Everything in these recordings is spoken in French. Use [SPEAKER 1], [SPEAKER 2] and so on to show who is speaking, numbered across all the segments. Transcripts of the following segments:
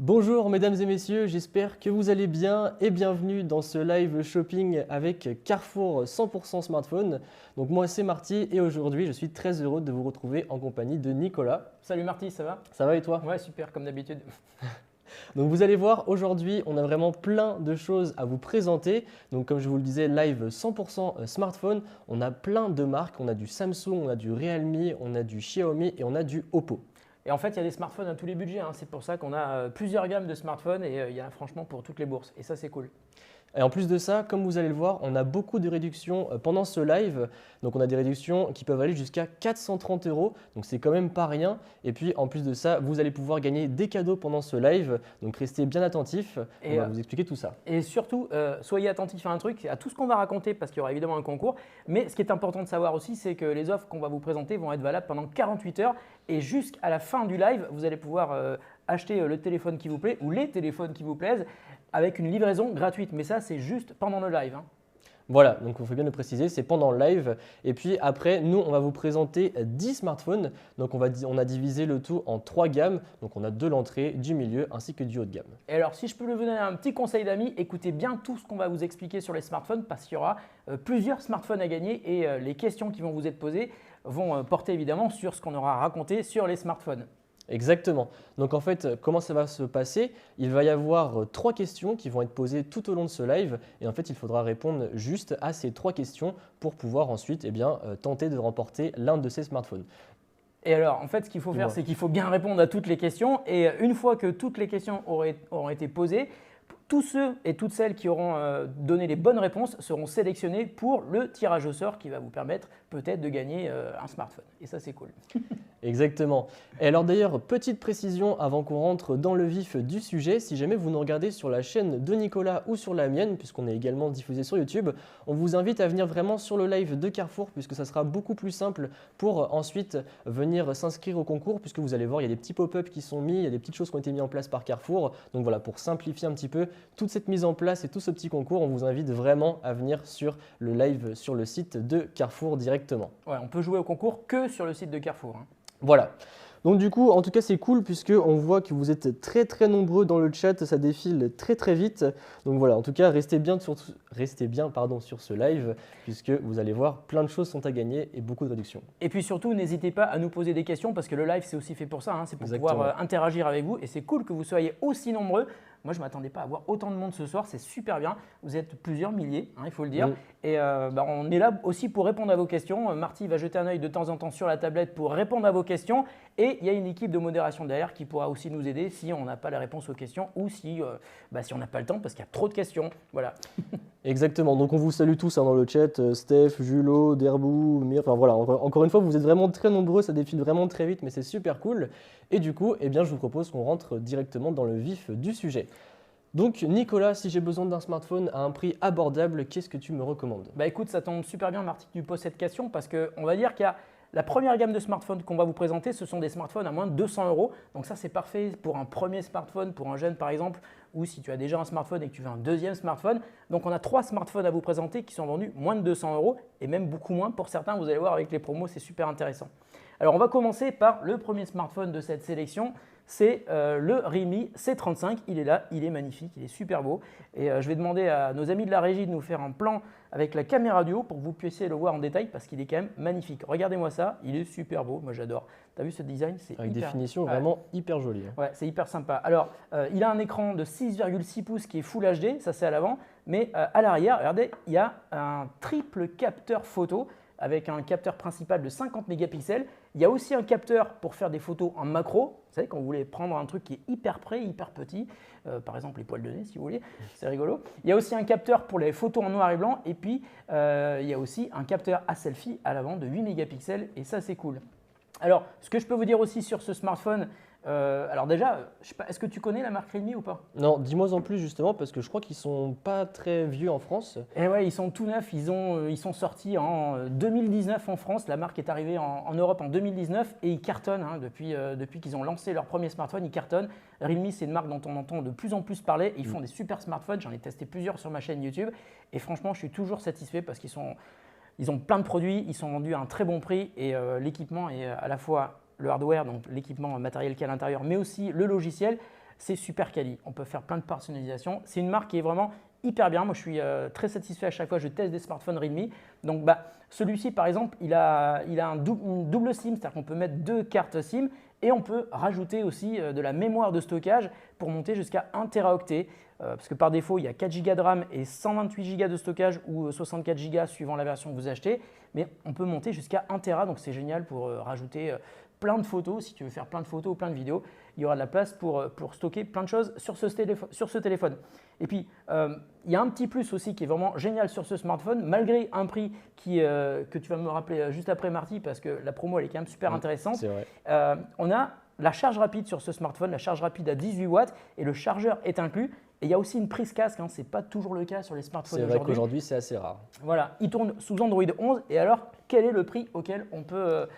[SPEAKER 1] Bonjour mesdames et messieurs, j'espère que vous allez bien et bienvenue dans ce live shopping avec Carrefour 100% smartphone. Donc moi c'est Marty et aujourd'hui je suis très heureux de vous retrouver en compagnie de Nicolas.
[SPEAKER 2] Salut Marty, ça va?
[SPEAKER 1] Ça va et toi?
[SPEAKER 2] Ouais, super, comme d'habitude.
[SPEAKER 1] Donc vous allez voir, aujourd'hui on a vraiment plein de choses à vous présenter. Donc comme je vous le disais, live 100% smartphone, on a plein de marques, on a du Samsung, on a du Realme, on a du Xiaomi et on a du Oppo.
[SPEAKER 2] Et en fait, il y a des smartphones à tous les budgets, hein. C'est pour ça qu'on a plusieurs gammes de smartphones et il y en a franchement pour toutes les bourses. Et ça, c'est cool.
[SPEAKER 1] Et en plus de ça, comme vous allez le voir, on a beaucoup de réductions pendant ce live. Donc on a des réductions qui peuvent aller jusqu'à 430 €. Donc c'est quand même pas rien. Et puis en plus de ça, vous allez pouvoir gagner des cadeaux pendant ce live. Donc restez bien attentifs. On va vous expliquer tout ça.
[SPEAKER 2] Et surtout, soyez attentifs à un truc, à tout ce qu'on va raconter parce qu'il y aura évidemment un concours. Mais ce qui est important de savoir aussi, c'est que les offres qu'on va vous présenter vont être valables pendant 48 heures. Et jusqu'à la fin du live, vous allez pouvoir acheter le téléphone qui vous plaît ou les téléphones qui vous plaisent avec une livraison gratuite. Mais ça, c'est juste pendant le live, hein.
[SPEAKER 1] Voilà, donc il faut bien le préciser, c'est pendant le live. Et puis après, nous, on va vous présenter 10 smartphones. Donc on a divisé le tout en 3 gammes. Donc on a de l'entrée, du milieu ainsi que du haut de gamme.
[SPEAKER 2] Et alors, si je peux vous donner un petit conseil d'amis, écoutez bien tout ce qu'on va vous expliquer sur les smartphones parce qu'il y aura plusieurs smartphones à gagner et les questions qui vont vous être posées vont porter évidemment sur ce qu'on aura raconté sur les smartphones.
[SPEAKER 1] Exactement. Donc en fait, comment ça va se passer? Il va y avoir 3 questions qui vont être posées tout au long de ce live et en fait, il faudra répondre juste à ces 3 questions pour pouvoir ensuite tenter de remporter l'un de ces smartphones.
[SPEAKER 2] Et alors, en fait, ce qu'il faut faire, c'est qu'il faut bien répondre à toutes les questions et une fois que toutes les questions auront été posées, tous ceux et toutes celles qui auront donné les bonnes réponses seront sélectionnés pour le tirage au sort qui va vous permettre peut-être de gagner un smartphone. Et ça, c'est cool.
[SPEAKER 1] Exactement. Et alors d'ailleurs, petite précision avant qu'on rentre dans le vif du sujet, si jamais vous nous regardez sur la chaîne de Nicolas ou sur la mienne, puisqu'on est également diffusé sur YouTube, on vous invite à venir vraiment sur le live de Carrefour, puisque ça sera beaucoup plus simple pour ensuite venir s'inscrire au concours, puisque vous allez voir, il y a des petits pop-up qui sont mis, il y a des petites choses qui ont été mises en place par Carrefour. Donc voilà, pour simplifier un petit peu toute cette mise en place et tout ce petit concours, on vous invite vraiment à venir sur le live sur le site de Carrefour directement.
[SPEAKER 2] Ouais, on peut jouer au concours que sur le site de Carrefour, hein.
[SPEAKER 1] Voilà. Donc du coup, en tout cas, c'est cool puisque on voit que vous êtes très très nombreux dans le chat, ça défile très très vite. Donc voilà, en tout cas, restez bien sur ce live puisque vous allez voir plein de choses sont à gagner et beaucoup de réductions.
[SPEAKER 2] Et puis surtout, n'hésitez pas à nous poser des questions parce que le live, c'est aussi fait pour ça, hein. C'est pour
[SPEAKER 1] Exactement.
[SPEAKER 2] pouvoir interagir avec vous et c'est cool que vous soyez aussi nombreux. Moi, je ne m'attendais pas à voir autant de monde ce soir, c'est super bien. Vous êtes plusieurs milliers, hein, il faut le dire. Et on est là aussi pour répondre à vos questions. Marty va jeter un œil de temps en temps sur la tablette pour répondre à vos questions. Et il y a une équipe de modération derrière qui pourra aussi nous aider si on n'a pas la réponse aux questions ou si on n'a pas le temps parce qu'il y a trop de questions. Voilà.
[SPEAKER 1] Exactement, donc on vous salue tous dans le chat, Steph, Julo, Derbou, Mir, enfin voilà, encore une fois vous êtes vraiment très nombreux, ça défile vraiment très vite mais c'est super cool. Et du coup, je vous propose qu'on rentre directement dans le vif du sujet. Donc Nicolas, si j'ai besoin d'un smartphone à un prix abordable, qu'est-ce que tu me recommandes?
[SPEAKER 2] Bah écoute, ça tombe super bien Marty que tu poses cette question parce qu'on va dire qu'il y a la première gamme de smartphones qu'on va vous présenter, ce sont des smartphones à moins de 200 €. Donc ça, c'est parfait pour un premier smartphone, pour un jeune par exemple, ou si tu as déjà un smartphone et que tu veux un deuxième smartphone. Donc on a 3 smartphones à vous présenter qui sont vendus moins de 200 € et même beaucoup moins pour certains. Vous allez voir avec les promos, c'est super intéressant. Alors on va commencer par le premier smartphone de cette sélection. C'est le Realme C35, il est là, il est magnifique, il est super beau. Et je vais demander à nos amis de la régie de nous faire un plan avec la caméra du haut pour que vous puissiez le voir en détail parce qu'il est quand même magnifique. Regardez-moi ça, il est super beau, moi j'adore. Tu as vu ce design? C'est
[SPEAKER 1] avec des finitions vraiment hyper jolies.
[SPEAKER 2] Ouais, c'est hyper sympa. Alors, il a un écran de 6,6 pouces qui est Full HD, ça c'est à l'avant, mais à l'arrière, regardez, il y a un triple capteur photo avec un capteur principal de 50 mégapixels. Il y a aussi un capteur pour faire des photos en macro. Vous savez, quand vous voulez prendre un truc qui est hyper près, hyper petit, par exemple les poils de nez si vous voulez, c'est rigolo. Il y a aussi un capteur pour les photos en noir et blanc et puis il y a aussi un capteur à selfie à l'avant de 8 mégapixels et ça c'est cool. Alors, ce que je peux vous dire aussi sur ce smartphone, alors déjà, je sais pas, est-ce que tu connais la marque Realme ou pas?
[SPEAKER 1] Non, dis-moi en plus justement parce que je crois qu'ils sont pas très vieux en France.
[SPEAKER 2] Eh ouais, ils sont tout neufs, ils sont sortis en 2019 en France, la marque est arrivée en Europe en 2019 et ils cartonnent hein, depuis qu'ils ont lancé leur premier smartphone, ils cartonnent. Realme, c'est une marque dont on entend de plus en plus parler, et ils font des super smartphones, j'en ai testé plusieurs sur ma chaîne YouTube et franchement, je suis toujours satisfait parce ils ont plein de produits, ils sont vendus à un très bon prix et l'équipement est à la fois le hardware, donc l'équipement matériel qu'il y a à l'intérieur, mais aussi le logiciel. c'est super quali. On peut faire plein de personnalisation. C'est une marque qui est vraiment hyper bien. Moi, je suis très satisfait à chaque fois. Je teste des smartphones Realme. Donc, celui-ci, par exemple, il a une double SIM, c'est-à-dire qu'on peut mettre 2 cartes SIM et on peut rajouter aussi de la mémoire de stockage pour monter jusqu'à 1 Teraoctet. Parce que par défaut, il y a 4 Go de RAM et 128 Go de stockage ou 64 Go suivant la version que vous achetez. Mais on peut monter jusqu'à 1 Tera, donc c'est génial pour rajouter plein de photos. Si tu veux faire plein de photos ou plein de vidéos, il y aura de la place pour stocker plein de choses sur ce téléphone. Et puis, il y a un petit plus aussi qui est vraiment génial sur ce smartphone, malgré un prix que tu vas me rappeler juste après, Marty, parce que la promo elle est quand même super intéressante.
[SPEAKER 1] C'est vrai.
[SPEAKER 2] On a la charge rapide sur ce smartphone, la charge rapide à 18 watts et le chargeur est inclus. Et il y a aussi une prise casque, ce n'est pas toujours le cas sur les smartphones aujourd'hui.
[SPEAKER 1] C'est vrai qu'aujourd'hui, c'est assez rare.
[SPEAKER 2] Voilà, il tourne sous Android 11. Et alors, quel est le prix auquel on peut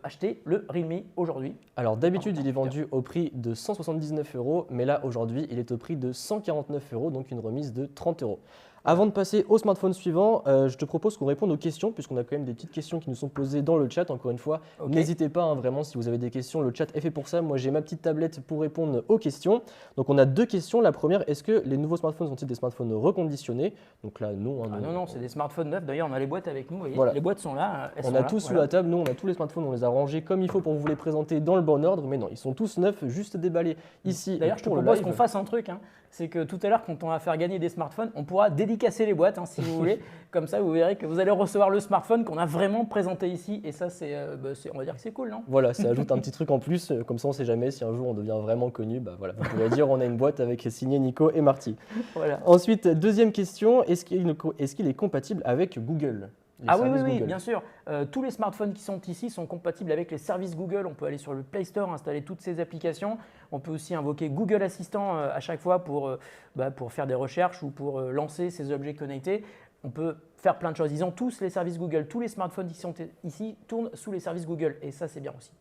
[SPEAKER 2] acheter le Realme aujourd'hui?
[SPEAKER 1] Alors d'habitude, il est vendu au prix de 179 €, mais là, aujourd'hui, il est au prix de 149 €, donc une remise de 30 €. Avant de passer au smartphone suivant, je te propose qu'on réponde aux questions, puisqu'on a quand même des petites questions qui nous sont posées dans le chat. Encore une fois, n'hésitez pas, vraiment, si vous avez des questions, le chat est fait pour ça. Moi, j'ai ma petite tablette pour répondre aux questions. Donc, on a 2 questions. La première, est-ce que les nouveaux smartphones sont-ils des smartphones reconditionnés? Donc là, non.
[SPEAKER 2] Non, c'est des smartphones neufs. D'ailleurs, on a les boîtes avec nous. Vous voyez,
[SPEAKER 1] voilà.
[SPEAKER 2] Les boîtes sont là.
[SPEAKER 1] On a tous sous la table. Nous, on a tous les smartphones. On les a rangés comme il faut pour vous les présenter dans le bon ordre. Mais non, ils sont tous neufs, juste déballés ici.
[SPEAKER 2] D'ailleurs, je te propose qu'on fasse un truc. C'est que tout à l'heure, quand on va faire gagner des smartphones, on pourra dédicacer les boîtes si vous voulez. Comme ça, vous verrez que vous allez recevoir le smartphone qu'on a vraiment présenté ici. Et ça, on va dire que c'est cool, non?
[SPEAKER 1] Voilà, ça ajoute un petit truc en plus. Comme ça, on ne sait jamais si un jour on devient vraiment connu. Voilà, vous pourrez dire on a une boîte avec signé Nico et Marty.
[SPEAKER 2] Voilà.
[SPEAKER 1] Ensuite, deuxième question, est-ce qu'il est compatible avec Google?
[SPEAKER 2] Oui, bien sûr. Tous les smartphones qui sont ici sont compatibles avec les services Google. On peut aller sur le Play Store, installer toutes ces applications. On peut aussi invoquer Google Assistant à chaque fois pour faire des recherches ou pour lancer ces objets connectés. On peut faire plein de choses. Ils ont tous les services Google. Tous les smartphones qui sont ici tournent sous les services Google. Et ça, c'est bien aussi.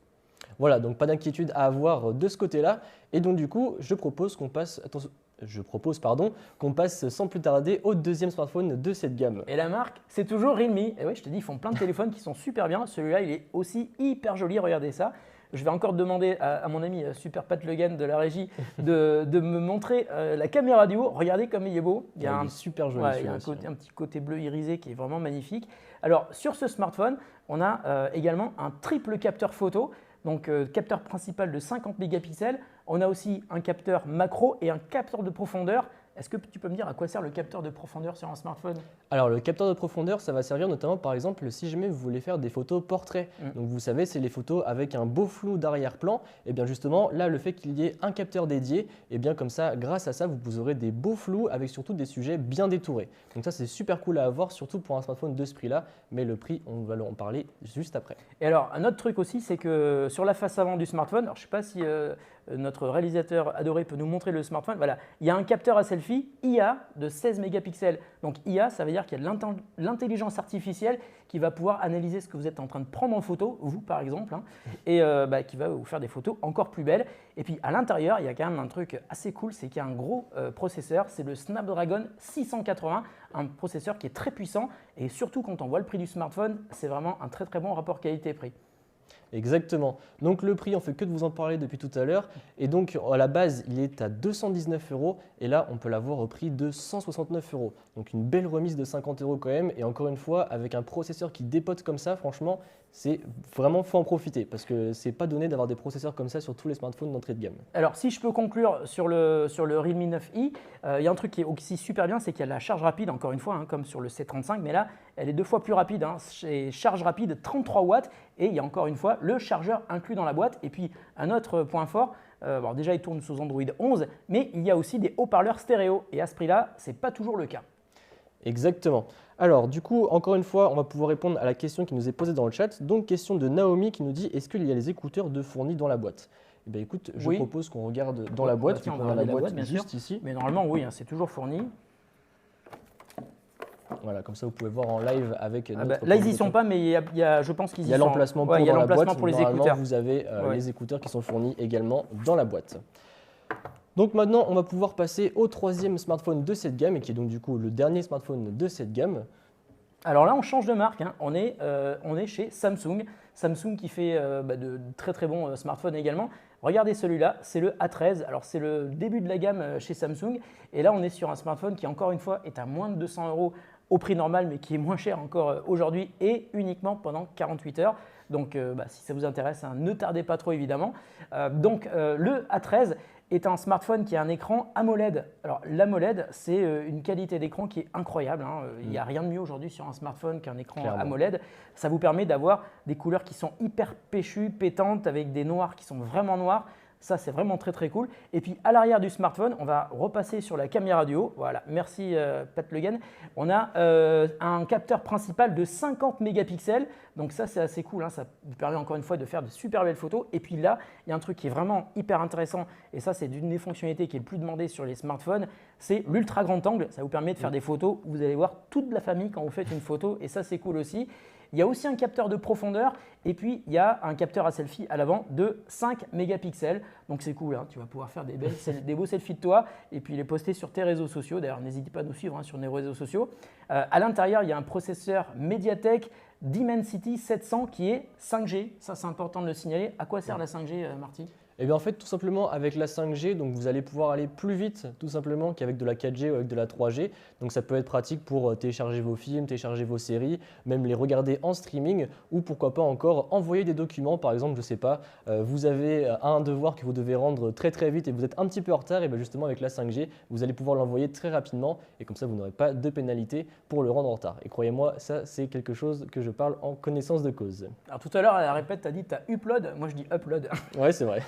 [SPEAKER 1] Voilà, donc pas d'inquiétude à avoir de ce côté-là. Et donc du coup, je propose qu'on passe sans plus tarder au deuxième smartphone de cette gamme.
[SPEAKER 2] Et la marque, c'est toujours Realme. Et oui, je te dis, ils font plein de téléphones qui sont super bien. Celui-là, il est aussi hyper joli. Regardez ça. Je vais encore demander à mon ami Super Pat Le Guen de la régie de me montrer la caméra du haut. Regardez comme il est beau.
[SPEAKER 1] Il est super joli.
[SPEAKER 2] Il y a un petit côté bleu irisé qui est vraiment magnifique. Alors, sur ce smartphone, on a également un triple capteur photo. Donc, capteur principal de 50 mégapixels. On a aussi un capteur macro et un capteur de profondeur. Est-ce que tu peux me dire à quoi sert le capteur de profondeur sur un smartphone?
[SPEAKER 1] Alors, le capteur de profondeur, ça va servir notamment, par exemple, si jamais vous voulez faire des photos portraits. Donc, vous savez, c'est les photos avec un beau flou d'arrière-plan. Et bien justement, là, le fait qu'il y ait un capteur dédié, et bien comme ça, grâce à ça, vous aurez des beaux flous avec surtout des sujets bien détourés. Donc ça, c'est super cool à avoir, surtout pour un smartphone de ce prix-là. Mais le prix, on va en parler juste après.
[SPEAKER 2] Et alors, un autre truc aussi, c'est que sur la face avant du smartphone, alors je ne sais pas si notre réalisateur adoré peut nous montrer le smartphone. Voilà, il y a un capteur à selfie IA de 16 mégapixels. Donc IA, ça veut dire qu'il y a de l'intelligence artificielle qui va pouvoir analyser ce que vous êtes en train de prendre en photo, vous par exemple, et qui va vous faire des photos encore plus belles. Et puis à l'intérieur, il y a quand même un truc assez cool, c'est qu'il y a un gros processeur, c'est le Snapdragon 680, un processeur qui est très puissant. Et surtout quand on voit le prix du smartphone, c'est vraiment un très très bon rapport qualité-prix.
[SPEAKER 1] Exactement. Donc le prix, on ne fait que de vous en parler depuis tout à l'heure. Et donc à la base, il est à 219 € et là, on peut l'avoir au prix de 169 €. Donc une belle remise de 50 € quand même. Et encore une fois, avec un processeur qui dépote comme ça, franchement, c'est vraiment, faut en profiter parce que c'est pas donné d'avoir des processeurs comme ça sur tous les smartphones d'entrée de gamme.
[SPEAKER 2] Alors si je peux conclure sur le Realme 9i, il y a un truc qui est aussi super bien, c'est qu'il y a la charge rapide, encore une fois, comme sur le C35, mais là, elle est 2 fois plus rapide. C'est charge rapide 33 watts et il y a encore une fois le chargeur inclus dans la boîte. Et puis un autre point fort, déjà il tourne sous Android 11, mais il y a aussi des haut-parleurs stéréo et à ce prix-là, ce n'est pas toujours le cas.
[SPEAKER 1] Exactement. Alors du coup, encore une fois, on va pouvoir répondre à la question qui nous est posée dans le chat. Donc question de Naomi qui nous dit, est-ce qu'il y a les écouteurs de fournis dans la boîte? Eh bien écoute, je propose qu'on regarde dans la boîte,
[SPEAKER 2] tiens,
[SPEAKER 1] on a la boîte
[SPEAKER 2] bien
[SPEAKER 1] juste
[SPEAKER 2] sûr.
[SPEAKER 1] ici.
[SPEAKER 2] Mais normalement, oui, c'est toujours fourni.
[SPEAKER 1] Voilà, comme ça vous pouvez voir en live avec notre
[SPEAKER 2] là, ils n'y sont pas, mais je pense qu'ils y sont.
[SPEAKER 1] Il y a l'emplacement pour,
[SPEAKER 2] dans la boîte.
[SPEAKER 1] Pour les écouteurs. Vous avez les écouteurs qui sont fournis également dans la boîte. Donc maintenant, on va pouvoir passer au troisième smartphone de cette gamme et qui est donc du coup le dernier smartphone de cette gamme.
[SPEAKER 2] Alors là, on change de marque. On est chez Samsung. Samsung qui fait de très très bons smartphones également. Regardez celui-là, c'est le A13. Alors c'est le début de la gamme chez Samsung. Et là, on est sur un smartphone qui, encore une fois, est à moins de 200 € au prix normal, mais qui est moins cher encore aujourd'hui et uniquement pendant 48 heures. Donc si ça vous intéresse, ne tardez pas trop évidemment. Le A13 est un smartphone qui a un écran AMOLED. Alors l'AMOLED, c'est une qualité d'écran qui est incroyable. Il n'y a rien de mieux aujourd'hui sur un smartphone qu'un écran AMOLED. Ça vous permet d'avoir des couleurs qui sont hyper péchues, pétantes, avec des noirs qui sont vraiment noirs. Ça, c'est vraiment très très cool. Et puis à l'arrière du smartphone, on va repasser sur la caméra du haut. Voilà, merci Pat Le Guen. On a un capteur principal de 50 mégapixels. Donc ça, c'est assez cool. Ça vous permet encore une fois de faire de super belles photos. Et puis là, il y a un truc qui est vraiment hyper intéressant. Et ça, c'est d'une des fonctionnalités qui est le plus demandée sur les smartphones. C'est l'ultra grand angle. Ça vous permet de faire des photos où vous allez voir toute la famille quand vous faites une photo. Et ça, c'est cool aussi. Il y a aussi un capteur de profondeur et puis il y a un capteur à selfie à l'avant de 5 mégapixels. Donc c'est cool, tu vas pouvoir faire des beaux selfies de toi et puis les poster sur tes réseaux sociaux. D'ailleurs, n'hésitez pas à nous suivre sur nos réseaux sociaux. À l'intérieur, il y a un processeur MediaTek Dimensity 700 qui est 5G. Ça, c'est important de le signaler. À quoi sert la 5G, Marty ?
[SPEAKER 1] Eh bien en fait tout simplement avec la 5G, donc vous allez pouvoir aller plus vite tout simplement qu'avec de la 4G ou avec de la 3G. Donc ça peut être pratique pour télécharger vos films, télécharger vos séries, même les regarder en streaming ou pourquoi pas encore envoyer des documents. Par exemple, je sais pas, vous avez un devoir que vous devez rendre très très vite et vous êtes un petit peu en retard, et bien justement avec la 5G, vous allez pouvoir l'envoyer très rapidement et comme ça vous n'aurez pas de pénalité pour le rendre en retard. Et croyez-moi, ça c'est quelque chose que je parle en connaissance de cause.
[SPEAKER 2] Alors tout à l'heure, à la répète, tu as dit tu as upload, moi je dis upload.
[SPEAKER 1] Ouais, c'est vrai.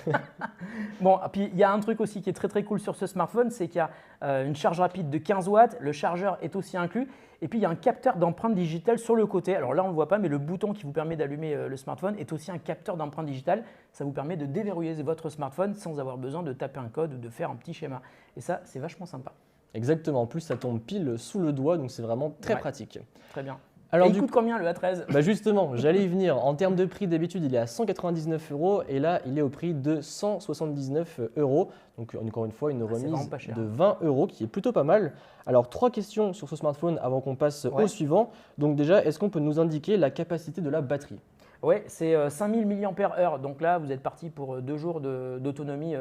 [SPEAKER 2] Bon, puis il y a un truc aussi qui est très très cool sur ce smartphone, c'est qu'il y a une charge rapide de 15 watts, le chargeur est aussi inclus, et puis il y a un capteur d'empreinte digitale sur le côté. Alors là, on ne le voit pas, mais le bouton qui vous permet d'allumer le smartphone est aussi un capteur d'empreinte digitale. Ça vous permet de déverrouiller votre smartphone sans avoir besoin de taper un code ou de faire un petit schéma. Et ça, c'est vachement sympa.
[SPEAKER 1] Exactement, en plus ça tombe pile sous le doigt, donc c'est vraiment très pratique.
[SPEAKER 2] Très bien.
[SPEAKER 1] Alors,
[SPEAKER 2] et il coûte combien le A13 ?
[SPEAKER 1] Justement, j'allais y venir. En termes de prix, d'habitude, il est à 199 € et là, il est au prix de 179 €. Donc, encore une fois, une remise de 20 € qui est plutôt pas mal. Alors, 3 questions sur ce smartphone avant qu'on passe au suivant. Donc, déjà, est-ce qu'on peut nous indiquer la capacité de la batterie ?
[SPEAKER 2] Oui, c'est 5000 mAh. Donc là, vous êtes parti pour 2 jours d'autonomie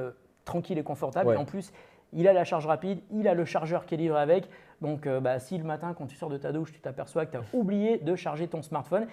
[SPEAKER 2] tranquille et confortable. Et en plus, il a la charge rapide, il a le chargeur qui est livré avec. Donc, si le matin, quand tu sors de ta douche, tu t'aperçois que tu as oublié de charger ton smartphone,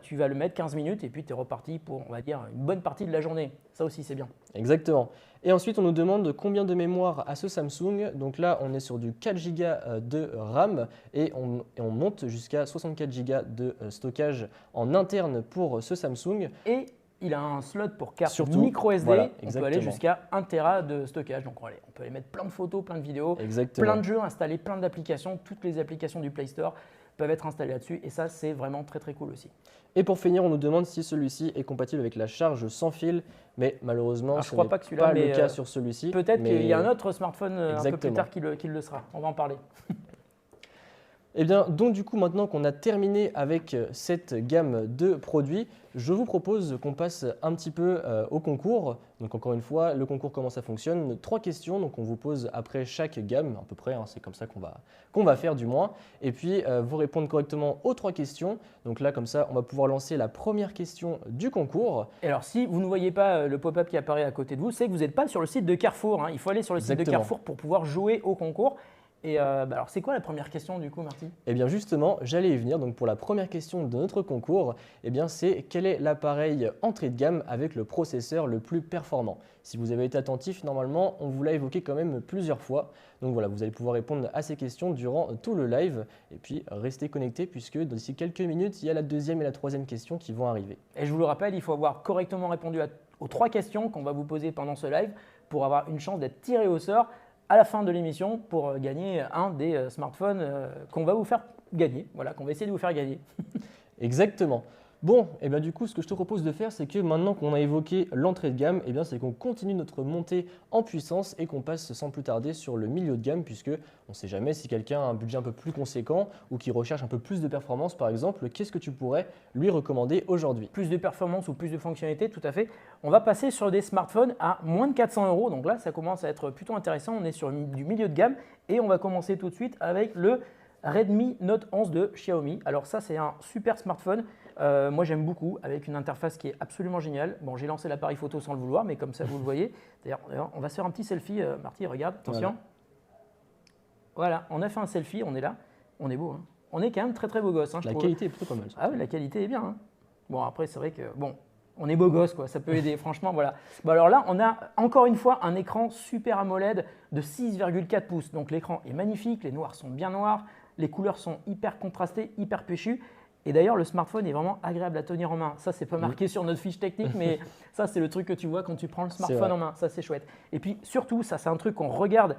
[SPEAKER 2] tu vas le mettre 15 minutes et puis tu es reparti pour, on va dire, une bonne partie de la journée. Ça aussi, c'est bien.
[SPEAKER 1] Exactement. Et ensuite, on nous demande combien de mémoire a ce Samsung. Donc là, on est sur du 4 Go de RAM et on monte jusqu'à 64 Go de stockage en interne pour ce Samsung.
[SPEAKER 2] Et il a un slot pour carte micro SD. On peut aller jusqu'à 1 Tera de stockage. Donc on peut aller mettre plein de photos, plein de vidéos, plein de jeux, installer plein d'applications. Toutes les applications du Play Store peuvent être installées là-dessus. Et ça, c'est vraiment très très cool aussi.
[SPEAKER 1] Et pour finir, on nous demande si celui-ci est compatible avec la charge sans fil. Mais malheureusement, ce n'est pas le cas sur celui-ci.
[SPEAKER 2] Peut-être qu'il y a un autre smartphone un peu plus tard qui le sera. On va en parler.
[SPEAKER 1] Eh bien, donc du coup, maintenant qu'on a terminé avec cette gamme de produits, je vous propose qu'on passe un petit peu au concours. Donc encore une fois, le concours, comment ça fonctionne ? 3 questions, donc on vous pose après chaque gamme, à peu près, c'est comme ça qu'on va faire du moins. Et puis, vous répondre correctement aux 3 questions. Donc là, comme ça, on va pouvoir lancer la première question du concours.
[SPEAKER 2] Et alors, si vous ne voyez pas le pop-up qui apparaît à côté de vous, c'est que vous n'êtes pas sur le site de Carrefour. Il faut aller sur le site de Carrefour pour pouvoir jouer au concours. Et alors, c'est quoi la première question du coup, Marty ?
[SPEAKER 1] Eh bien justement, j'allais y venir. Donc pour la première question de notre concours, eh bien c'est quel est l'appareil entrée de gamme avec le processeur le plus performant ? Si vous avez été attentif, normalement, on vous l'a évoqué quand même plusieurs fois. Donc voilà, vous allez pouvoir répondre à ces questions durant tout le live. Et puis restez connectés puisque d'ici quelques minutes, il y a la deuxième et la troisième question qui vont arriver.
[SPEAKER 2] Et je vous le rappelle, il faut avoir correctement répondu aux 3 questions qu'on va vous poser pendant ce live pour avoir une chance d'être tiré au sort à la fin de l'émission pour gagner un des smartphones qu'on va vous faire gagner, voilà, qu'on va essayer de vous faire gagner.
[SPEAKER 1] Exactement. Bon, et bien du coup, ce que je te propose de faire, c'est que maintenant qu'on a évoqué l'entrée de gamme, eh bien, c'est qu'on continue notre montée en puissance et qu'on passe sans plus tarder sur le milieu de gamme, puisque on ne sait jamais si quelqu'un a un budget un peu plus conséquent ou qui recherche un peu plus de performance, par exemple, qu'est-ce que tu pourrais lui recommander aujourd'hui ?
[SPEAKER 2] Plus de performance ou plus de fonctionnalités, tout à fait. On va passer sur des smartphones à moins de 400 €, donc là, ça commence à être plutôt intéressant. On est sur du milieu de gamme et on va commencer tout de suite avec le Redmi Note 11 de Xiaomi. Alors ça, c'est un super smartphone Moi, j'aime beaucoup, avec une interface qui est absolument géniale. Bon, j'ai lancé l'appareil photo sans le vouloir, mais comme ça, vous le voyez. D'ailleurs, on va se faire un petit selfie. Marty, regarde, attention. Voilà, on a fait un selfie, on est là. On est beau, hein. On est quand même très très beau gosse, hein, je
[SPEAKER 1] La
[SPEAKER 2] trouve.
[SPEAKER 1] qualité est plutôt pas mal.
[SPEAKER 2] Ah oui, la qualité est bien, hein. Bon, après, c'est vrai que, bon, on est beau gosse, quoi. Ça peut aider, franchement, voilà. Bon, alors là, on a encore une fois un écran Super AMOLED de 6,4 pouces. Donc, l'écran est magnifique, les noirs sont bien noirs, les couleurs sont hyper contrastées, hyper péchues. Et d'ailleurs, le smartphone est vraiment agréable à tenir en main. Ça, c'est pas marqué sur notre fiche technique, mais ça, c'est le truc que tu vois quand tu prends le smartphone en main. Ça, c'est chouette. Et puis, surtout, ça, c'est un truc qu'on regarde,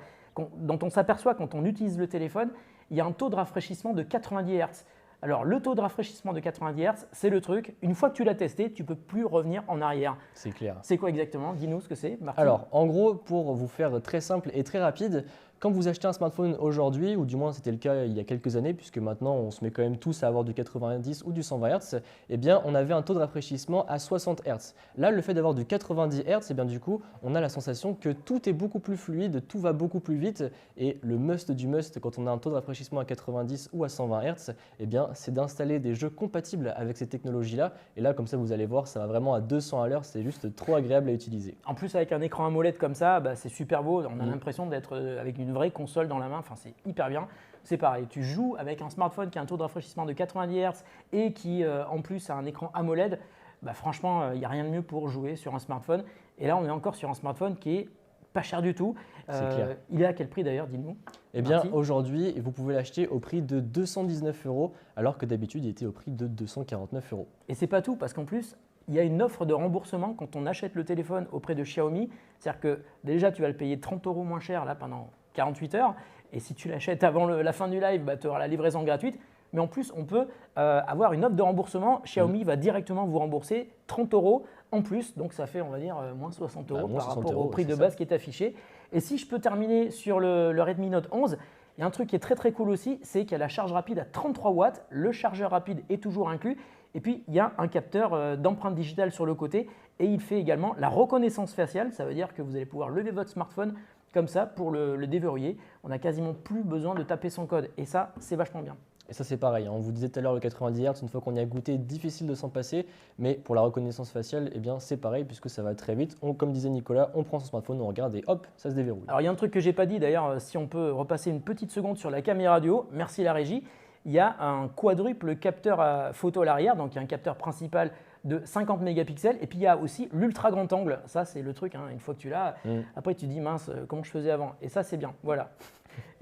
[SPEAKER 2] dont on s'aperçoit quand on utilise le téléphone. Il y a un taux de rafraîchissement de 90 Hz. Alors, le taux de rafraîchissement de 90 Hz, c'est le truc. Une fois que tu l'as testé, tu ne peux plus revenir en arrière.
[SPEAKER 1] C'est clair.
[SPEAKER 2] C'est quoi exactement? Dis-nous ce que c'est, Martin.
[SPEAKER 1] Alors, en gros, pour vous faire très simple et très rapide, quand vous achetez un smartphone aujourd'hui, ou du moins c'était le cas il y a quelques années, puisque maintenant on se met quand même tous à avoir du 90 ou du 120 Hz, eh bien on avait un taux de rafraîchissement à 60 Hz. Là, le fait d'avoir du 90 Hz, eh bien du coup, on a la sensation que tout est beaucoup plus fluide, tout va beaucoup plus vite, et le must du must quand on a un taux de rafraîchissement à 90 ou à 120 Hz, eh bien c'est d'installer des jeux compatibles avec ces technologies-là. Et là, comme ça, vous allez voir, ça va vraiment à 200 à l'heure, c'est juste trop agréable à utiliser.
[SPEAKER 2] En plus, avec un écran AMOLED comme ça, bah, c'est super beau. On a l'impression d'être avec une vraie console dans la main. Enfin, c'est hyper bien. C'est pareil, tu joues avec un smartphone qui a un taux de rafraîchissement de 90 Hz et qui, en plus, a un écran AMOLED. Bah, franchement, il n'y a rien de mieux pour jouer sur un smartphone. Et là, on est encore sur un smartphone qui est pas cher du tout.
[SPEAKER 1] C'est clair.
[SPEAKER 2] Il est à quel prix d'ailleurs, dis-nous?
[SPEAKER 1] Eh bien, aujourd'hui, vous pouvez l'acheter au prix de 219 €, alors que d'habitude, il était au prix de 249 €.
[SPEAKER 2] Et c'est pas tout, parce qu'en plus, il y a une offre de remboursement quand on achète le téléphone auprès de Xiaomi. C'est-à-dire que déjà, tu vas le payer 30 € moins cher là pendant 48 heures. Et si tu l'achètes avant la fin du live, bah, tu auras la livraison gratuite. Mais en plus, on peut avoir une offre de remboursement. Xiaomi va directement vous rembourser 30 € en plus. Donc, ça fait, on va dire, moins 60 €
[SPEAKER 1] moins
[SPEAKER 2] par
[SPEAKER 1] 60
[SPEAKER 2] rapport au
[SPEAKER 1] €,
[SPEAKER 2] prix de
[SPEAKER 1] c'est
[SPEAKER 2] base qui est affiché. Et si je peux terminer sur le Redmi Note 11, il y a un truc qui est très très cool aussi, c'est qu'il y a la charge rapide à 33 watts. Le chargeur rapide est toujours inclus. Et puis, il y a un capteur d'empreinte digitale sur le côté et il fait également la reconnaissance faciale. Ça veut dire que vous allez pouvoir lever votre smartphone comme ça pour le déverrouiller. On n'a quasiment plus besoin de taper son code et ça, c'est vachement bien.
[SPEAKER 1] Et ça, c'est pareil, hein. On vous disait tout à l'heure le 90 Hz, une fois qu'on y a goûté, difficile de s'en passer. Mais pour la reconnaissance faciale, eh bien, c'est pareil puisque ça va très vite. Comme disait Nicolas, on prend son smartphone, on regarde et hop, ça se déverrouille.
[SPEAKER 2] Alors, il y a un truc que je n'ai pas dit d'ailleurs, si on peut repasser une petite seconde sur la caméra du haut, merci la régie. Il y a un quadruple capteur à photo à l'arrière, donc il y a un capteur principal de 50 mégapixels et puis il y a aussi l'ultra grand angle. Ça, c'est le truc, hein, une fois que tu l'as, après tu te dis mince, comment je faisais avant? Et ça, c'est bien, voilà.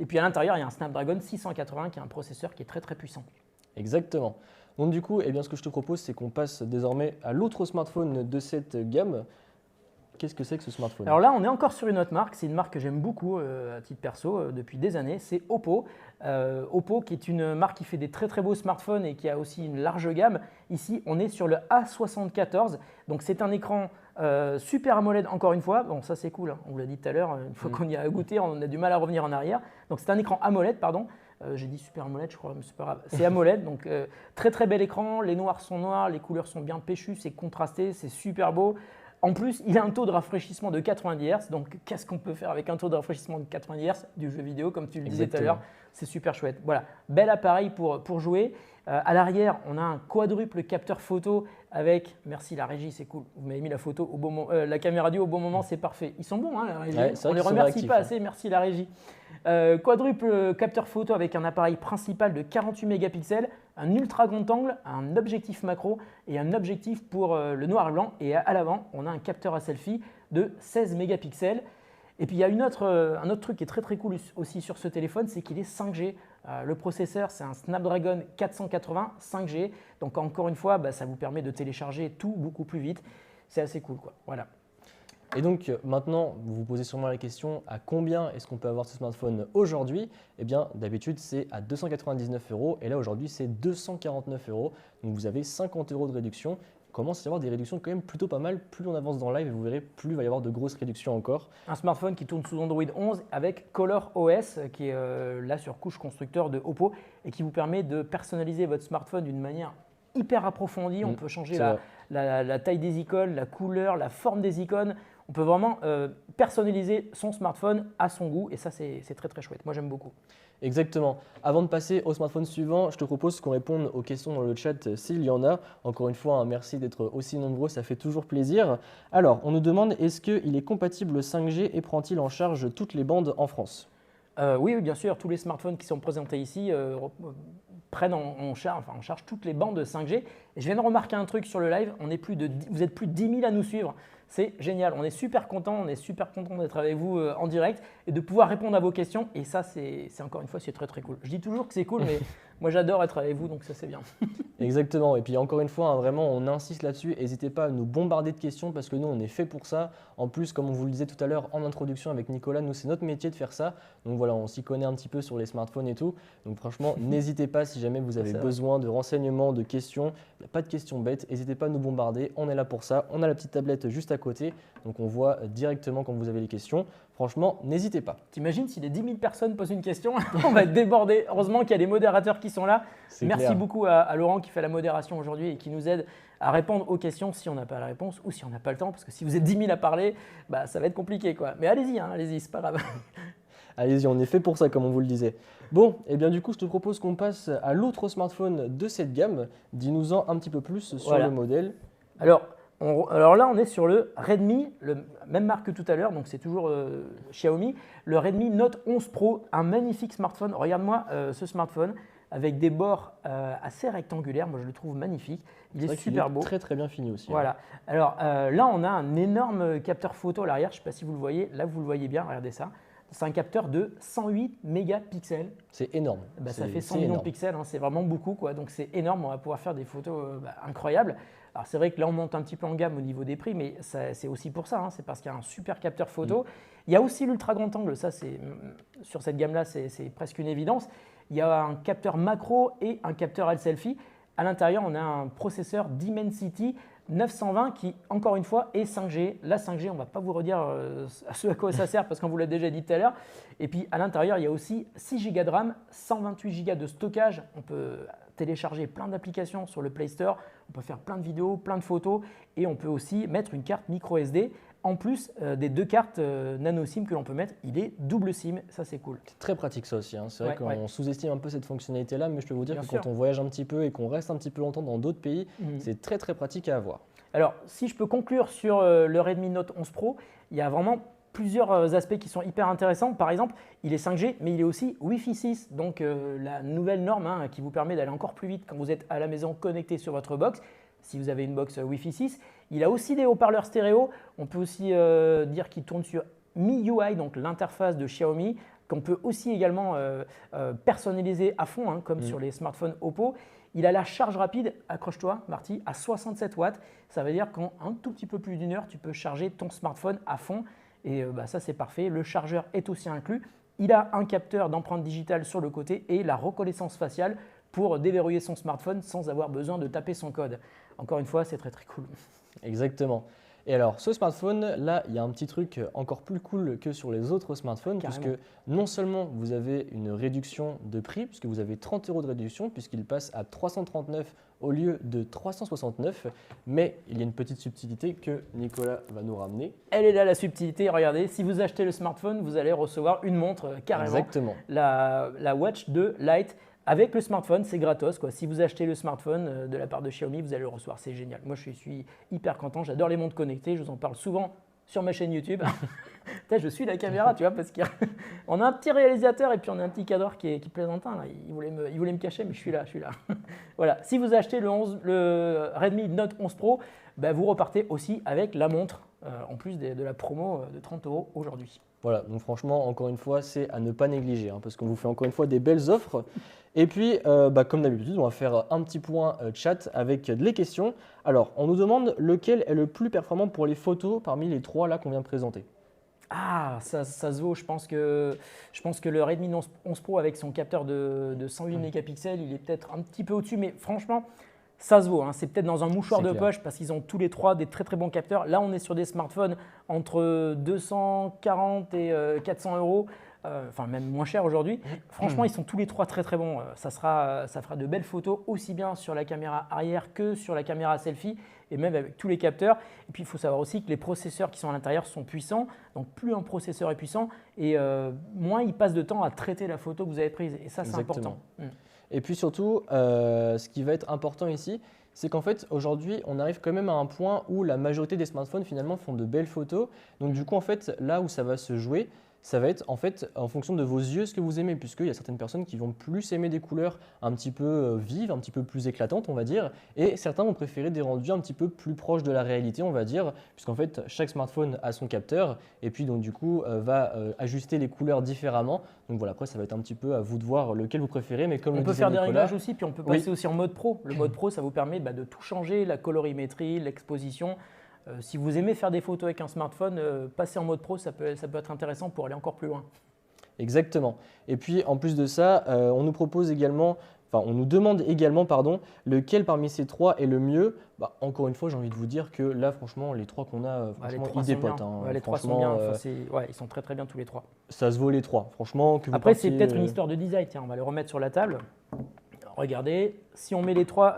[SPEAKER 2] Et puis à l'intérieur, il y a un Snapdragon 680 qui est un processeur qui est très très puissant.
[SPEAKER 1] Exactement. Donc du coup, eh bien, ce que je te propose, c'est qu'on passe désormais à l'autre smartphone de cette gamme. Qu'est-ce que c'est que ce smartphone?
[SPEAKER 2] Alors là, on est encore sur une autre marque. C'est une marque que j'aime beaucoup à titre perso depuis des années. C'est Oppo. Oppo, qui est une marque qui fait des très très beaux smartphones et qui a aussi une large gamme. Ici, on est sur le A74. Donc c'est un écran Super AMOLED encore une fois. Bon, ça c'est cool, hein. On vous l'a dit tout à l'heure. Une fois qu'on y a goûté, on a du mal à revenir en arrière. Donc c'est un écran AMOLED, pardon. J'ai dit Super AMOLED, je crois, mais c'est pas grave. C'est AMOLED, donc très très bel écran. Les noirs sont noirs, les couleurs sont bien péchues, c'est contrasté, c'est super beau. En plus, il a un taux de rafraîchissement de 90 Hz. Donc, qu'est-ce qu'on peut faire avec un taux de rafraîchissement de 90 Hz du jeu vidéo, comme tu le disais tout à l'heure? C'est super chouette. Voilà, bel appareil pour jouer. À l'arrière, on a un quadruple capteur photo avec, merci la régie, c'est cool. Vous m'avez mis la photo au bon moment, la caméra du au bon moment, c'est parfait. Ils sont bons, hein, la régie.
[SPEAKER 1] Ouais,
[SPEAKER 2] on les remercie pas assez, merci la régie. Quadruple capteur photo avec un appareil principal de 48 mégapixels, un ultra grand angle, un objectif macro et un objectif pour le noir et blanc. Et à l'avant, on a un capteur à selfie de 16 mégapixels. Et puis il y a un autre truc qui est très très cool aussi sur ce téléphone, c'est qu'il est 5G. Le processeur, c'est un Snapdragon 480 5G. Donc encore une fois, ça vous permet de télécharger tout beaucoup plus vite. C'est assez cool, quoi. Voilà.
[SPEAKER 1] Et donc maintenant, vous vous posez sûrement la question, à combien est-ce qu'on peut avoir ce smartphone aujourd'hui? Eh bien, d'habitude, c'est à 299 € et là, aujourd'hui, c'est 249 €. Donc, vous avez 50 € de réduction. Il commence à y avoir des réductions quand même plutôt pas mal. Plus on avance dans le live, et vous verrez, plus il va y avoir de grosses réductions encore.
[SPEAKER 2] Un smartphone qui tourne sous Android 11 avec Color OS, qui est la surcouche constructeur de Oppo et qui vous permet de personnaliser votre smartphone d'une manière hyper approfondie. On peut changer la taille des icônes, la couleur, la forme des icônes. On peut vraiment personnaliser son smartphone à son goût et ça, c'est très très chouette. Moi, j'aime beaucoup.
[SPEAKER 1] Exactement. Avant de passer au smartphone suivant, je te propose qu'on réponde aux questions dans le chat s'il y en a. Encore une fois, merci d'être aussi nombreux, ça fait toujours plaisir. Alors, on nous demande, est-ce qu'il est compatible 5G et prend-il en charge toutes les bandes en France?
[SPEAKER 2] Oui, bien sûr, tous les smartphones qui sont présentés ici prennent en charge toutes les bandes 5G. Et je viens de remarquer un truc sur le live, vous êtes plus de 10 000 à nous suivre. C'est génial, on est super content d'être avec vous en direct et de pouvoir répondre à vos questions. Et ça, c'est encore une fois, c'est très très cool. Je dis toujours que c'est cool, mais moi j'adore être avec vous, donc ça c'est bien.
[SPEAKER 1] Exactement. Et puis encore une fois, vraiment, on insiste là-dessus. N'hésitez pas à nous bombarder de questions parce que nous, on est fait pour ça. En plus, comme on vous le disait tout à l'heure en introduction avec Nicolas, nous, c'est notre métier de faire ça. Donc voilà, on s'y connaît un petit peu sur les smartphones et tout. Donc franchement, n'hésitez pas si jamais vous avez besoin de renseignements, de questions. Il n'y a pas de questions bêtes. N'hésitez pas à nous bombarder. On est là pour ça. On a la petite tablette juste à côté. Donc on voit directement quand vous avez les questions. Franchement, n'hésitez pas.
[SPEAKER 2] T'imagines si les 10 000 personnes posent une question, on va être débordé. Heureusement qu'il y a des modérateurs qui sont là. Merci beaucoup à Laurent qui fait la modération aujourd'hui et qui nous aide à répondre aux questions si on n'a pas la réponse ou si on n'a pas le temps. Parce que si vous êtes 10 000 à parler, bah, ça va être compliqué, quoi. Mais allez-y, allez-y, c'est pas grave.
[SPEAKER 1] Allez-y, on est fait pour ça, comme on vous le disait. Bon, et bien du coup, je te propose qu'on passe à l'autre smartphone de cette gamme. Dis-nous-en un petit peu plus sur le modèle.
[SPEAKER 2] Alors là, on est sur le Redmi, même marque que tout à l'heure, donc c'est toujours Xiaomi, le Redmi Note 11 Pro, un magnifique smartphone. Regarde-moi ce smartphone avec des bords assez rectangulaires, moi je le trouve magnifique. Il est super beau.
[SPEAKER 1] Très très bien fini aussi.
[SPEAKER 2] Voilà. Alors là, on a un énorme capteur photo à l'arrière, je ne sais pas si vous le voyez, là vous le voyez bien, regardez ça. C'est un capteur de 108 mégapixels.
[SPEAKER 1] C'est énorme.
[SPEAKER 2] Ça fait 100 millions de pixels, c'est vraiment beaucoup, quoi. Donc c'est énorme, on va pouvoir faire des photos incroyables. Alors c'est vrai que là on monte un petit peu en gamme au niveau des prix, mais c'est aussi pour ça, c'est parce qu'il y a un super capteur photo. Il y a aussi l'ultra grand angle, ça sur cette gamme-là c'est presque une évidence. Il y a un capteur macro et un capteur selfie. À l'intérieur on a un processeur Dimensity 920 qui, encore une fois, est 5G. La 5G, on ne va pas vous redire ce à quoi ça sert parce qu'on vous l'a déjà dit tout à l'heure. Et puis à l'intérieur, il y a aussi 6 Go de RAM, 128 Go de stockage. On peut télécharger plein d'applications sur le Play Store. On peut faire plein de vidéos, plein de photos et on peut aussi mettre une carte micro SD. En plus des 2 cartes nano SIM que l'on peut mettre, il est double SIM, ça c'est cool.
[SPEAKER 1] C'est très pratique ça aussi, c'est vrai qu'on sous-estime un peu cette fonctionnalité-là, mais je peux vous dire que quand on voyage un petit peu et qu'on reste un petit peu longtemps dans d'autres pays, c'est très très pratique à avoir.
[SPEAKER 2] Alors si je peux conclure sur le Redmi Note 11 Pro, il y a vraiment plusieurs aspects qui sont hyper intéressants. Par exemple, il est 5G, mais il est aussi Wi-Fi 6, donc la nouvelle norme qui vous permet d'aller encore plus vite quand vous êtes à la maison connecté sur votre box. Si vous avez une box Wi-Fi 6, il a aussi des haut-parleurs stéréo. On peut aussi dire qu'il tourne sur MIUI, donc l'interface de Xiaomi, qu'on peut aussi également personnaliser à fond, comme sur les smartphones Oppo. Il a la charge rapide, accroche-toi Marty, à 67 watts. Ça veut dire qu'en un tout petit peu plus d'une heure, tu peux charger ton smartphone à fond. Et ça, c'est parfait. Le chargeur est aussi inclus. Il a un capteur d'empreinte digitale sur le côté et la reconnaissance faciale pour déverrouiller son smartphone sans avoir besoin de taper son code. Encore une fois, c'est très très cool.
[SPEAKER 1] Exactement. Et alors, ce smartphone, là, il y a un petit truc encore plus cool que sur les autres smartphones, puisque non seulement vous avez une réduction de prix, puisque vous avez 30 € de réduction, puisqu'il passe à 339 au lieu de 369, mais il y a une petite subtilité que Nicolas va nous ramener.
[SPEAKER 2] Elle est là la subtilité, regardez, si vous achetez le smartphone, vous allez recevoir une montre carrément.
[SPEAKER 1] Exactement.
[SPEAKER 2] La Watch 2 Lite. Avec le smartphone, c'est gratos, quoi. Si vous achetez le smartphone de la part de Xiaomi, vous allez le recevoir, c'est génial. Moi, je suis hyper content, j'adore les montres connectées, je vous en parle souvent sur ma chaîne YouTube. Je suis la caméra, tu vois, parce qu'on a un petit réalisateur et puis on a un petit cadreur qui plaisantin. Là. Il voulait me cacher, mais je suis là. Voilà. Si vous achetez le Redmi Note 11 Pro, vous repartez aussi avec la montre, en plus de la promo de 30 € aujourd'hui.
[SPEAKER 1] Voilà, donc franchement, encore une fois, c'est à ne pas négliger, parce qu'on vous fait encore une fois des belles offres. Et puis, comme d'habitude, on va faire un petit point chat avec les questions. Alors, on nous demande lequel est le plus performant pour les photos parmi les 3 là qu'on vient de présenter.
[SPEAKER 2] Ah, ça se vaut. Je pense que le Redmi 11 Pro avec son capteur de 108 mégapixels, il est peut-être un petit peu au-dessus, mais franchement, ça se vaut. C'est peut-être dans un mouchoir de poche parce qu'ils ont tous les 3 des très très bons capteurs. Là, on est sur des smartphones entre 240 et 400 €. enfin même moins cher aujourd'hui. Franchement, ils sont tous les trois très très bons. Ça fera de belles photos aussi bien sur la caméra arrière que sur la caméra selfie et même avec tous les capteurs. Et puis il faut savoir aussi que les processeurs qui sont à l'intérieur sont puissants. Donc plus un processeur est puissant et moins il passe de temps à traiter la photo que vous avez prise. Et ça, c'est important.
[SPEAKER 1] Et puis surtout, ce qui va être important ici, c'est qu'en fait, aujourd'hui, on arrive quand même à un point où la majorité des smartphones finalement font de belles photos. Donc du coup, en fait, là où ça va se jouer, ça va être en fait en fonction de vos yeux ce que vous aimez, puisqu'il y a certaines personnes qui vont plus aimer des couleurs un petit peu vives, un petit peu plus éclatantes, on va dire, et certains vont préférer des rendus un petit peu plus proches de la réalité, on va dire, puisqu'en fait chaque smartphone a son capteur, et puis donc du coup va ajuster les couleurs différemment. Donc voilà, après ça va être un petit peu à vous de voir lequel vous préférez, mais comme
[SPEAKER 2] on
[SPEAKER 1] le
[SPEAKER 2] peut
[SPEAKER 1] disait
[SPEAKER 2] faire des
[SPEAKER 1] Nicolas,
[SPEAKER 2] réglages aussi, puis on peut passer aussi en mode pro. Le mode pro, ça vous permet de tout changer, la colorimétrie, l'exposition. Si vous aimez faire des photos avec un smartphone, passer en mode pro, ça peut être intéressant pour aller encore plus loin.
[SPEAKER 1] Exactement. Et puis en plus de ça, on nous demande également, lequel parmi ces trois est le mieux. Bah, encore une fois, j'ai envie de vous dire que là, franchement, les trois qu'on a, franchement, ils dépotent.
[SPEAKER 2] Les trois sont bien. Ils sont très très bien tous les trois.
[SPEAKER 1] Ça se vaut les trois. Franchement, que vous
[SPEAKER 2] Après,
[SPEAKER 1] partiez,
[SPEAKER 2] c'est peut-être une histoire de design. Tiens, on va les remettre sur la table. Regardez, si on met les trois,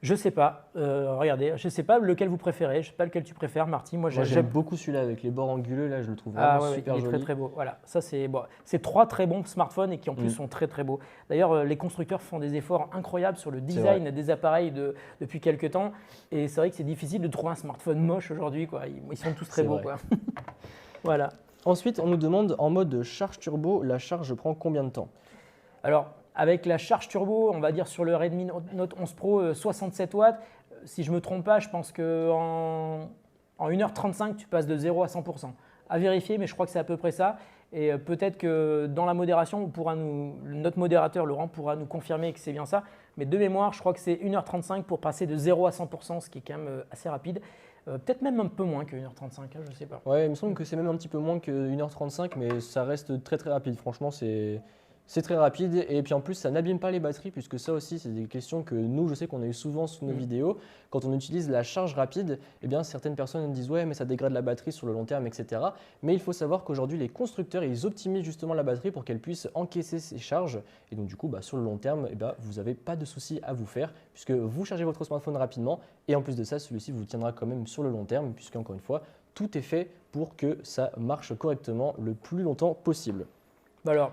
[SPEAKER 2] je sais pas. Regardez, je sais pas lequel vous préférez. Je sais pas lequel tu préfères, Marty.
[SPEAKER 1] Moi, j'aime beaucoup celui-là avec les bords anguleux. Là, je le trouve vraiment super
[SPEAKER 2] il est
[SPEAKER 1] joli.
[SPEAKER 2] très très beau. Voilà, ça c'est bon. C'est trois très bons smartphones et qui en plus sont très très beaux. D'ailleurs, les constructeurs font des efforts incroyables sur le design des appareils depuis quelques temps. Et c'est vrai que c'est difficile de trouver un smartphone moche aujourd'hui, quoi. Ils sont tous très beaux, quoi. Voilà.
[SPEAKER 1] Ensuite, on nous demande en mode charge turbo, la charge prend combien de temps?
[SPEAKER 2] Alors, avec la charge turbo, on va dire sur le Redmi Note 11 Pro, 67 watts. Si je ne me trompe pas, je pense qu'en 1h35, tu passes de 0 à 100%. À vérifier, mais je crois que c'est à peu près ça. Et peut-être que dans la modération, notre modérateur Laurent pourra nous confirmer que c'est bien ça. Mais de mémoire, je crois que c'est 1h35 pour passer de 0 à 100%, ce qui est quand même assez rapide. Peut-être même un peu moins que 1h35, hein, je ne sais pas.
[SPEAKER 1] Ouais, il me semble que c'est même un petit peu moins que 1h35, mais ça reste très très rapide. Franchement, c'est très rapide et puis en plus ça n'abîme pas les batteries puisque ça aussi c'est des questions que nous je sais qu'on a eu souvent sous nos vidéos. Quand on utilise la charge rapide, eh bien certaines personnes disent ouais mais ça dégrade la batterie sur le long terme etc. Mais il faut savoir qu'aujourd'hui les constructeurs ils optimisent justement la batterie pour qu'elle puisse encaisser ces charges et donc du coup sur le long terme vous n'avez pas de souci à vous faire puisque vous chargez votre smartphone rapidement et en plus de ça celui-ci vous tiendra quand même sur le long terme puisque encore une fois tout est fait pour que ça marche correctement le plus longtemps possible.
[SPEAKER 2] Alors,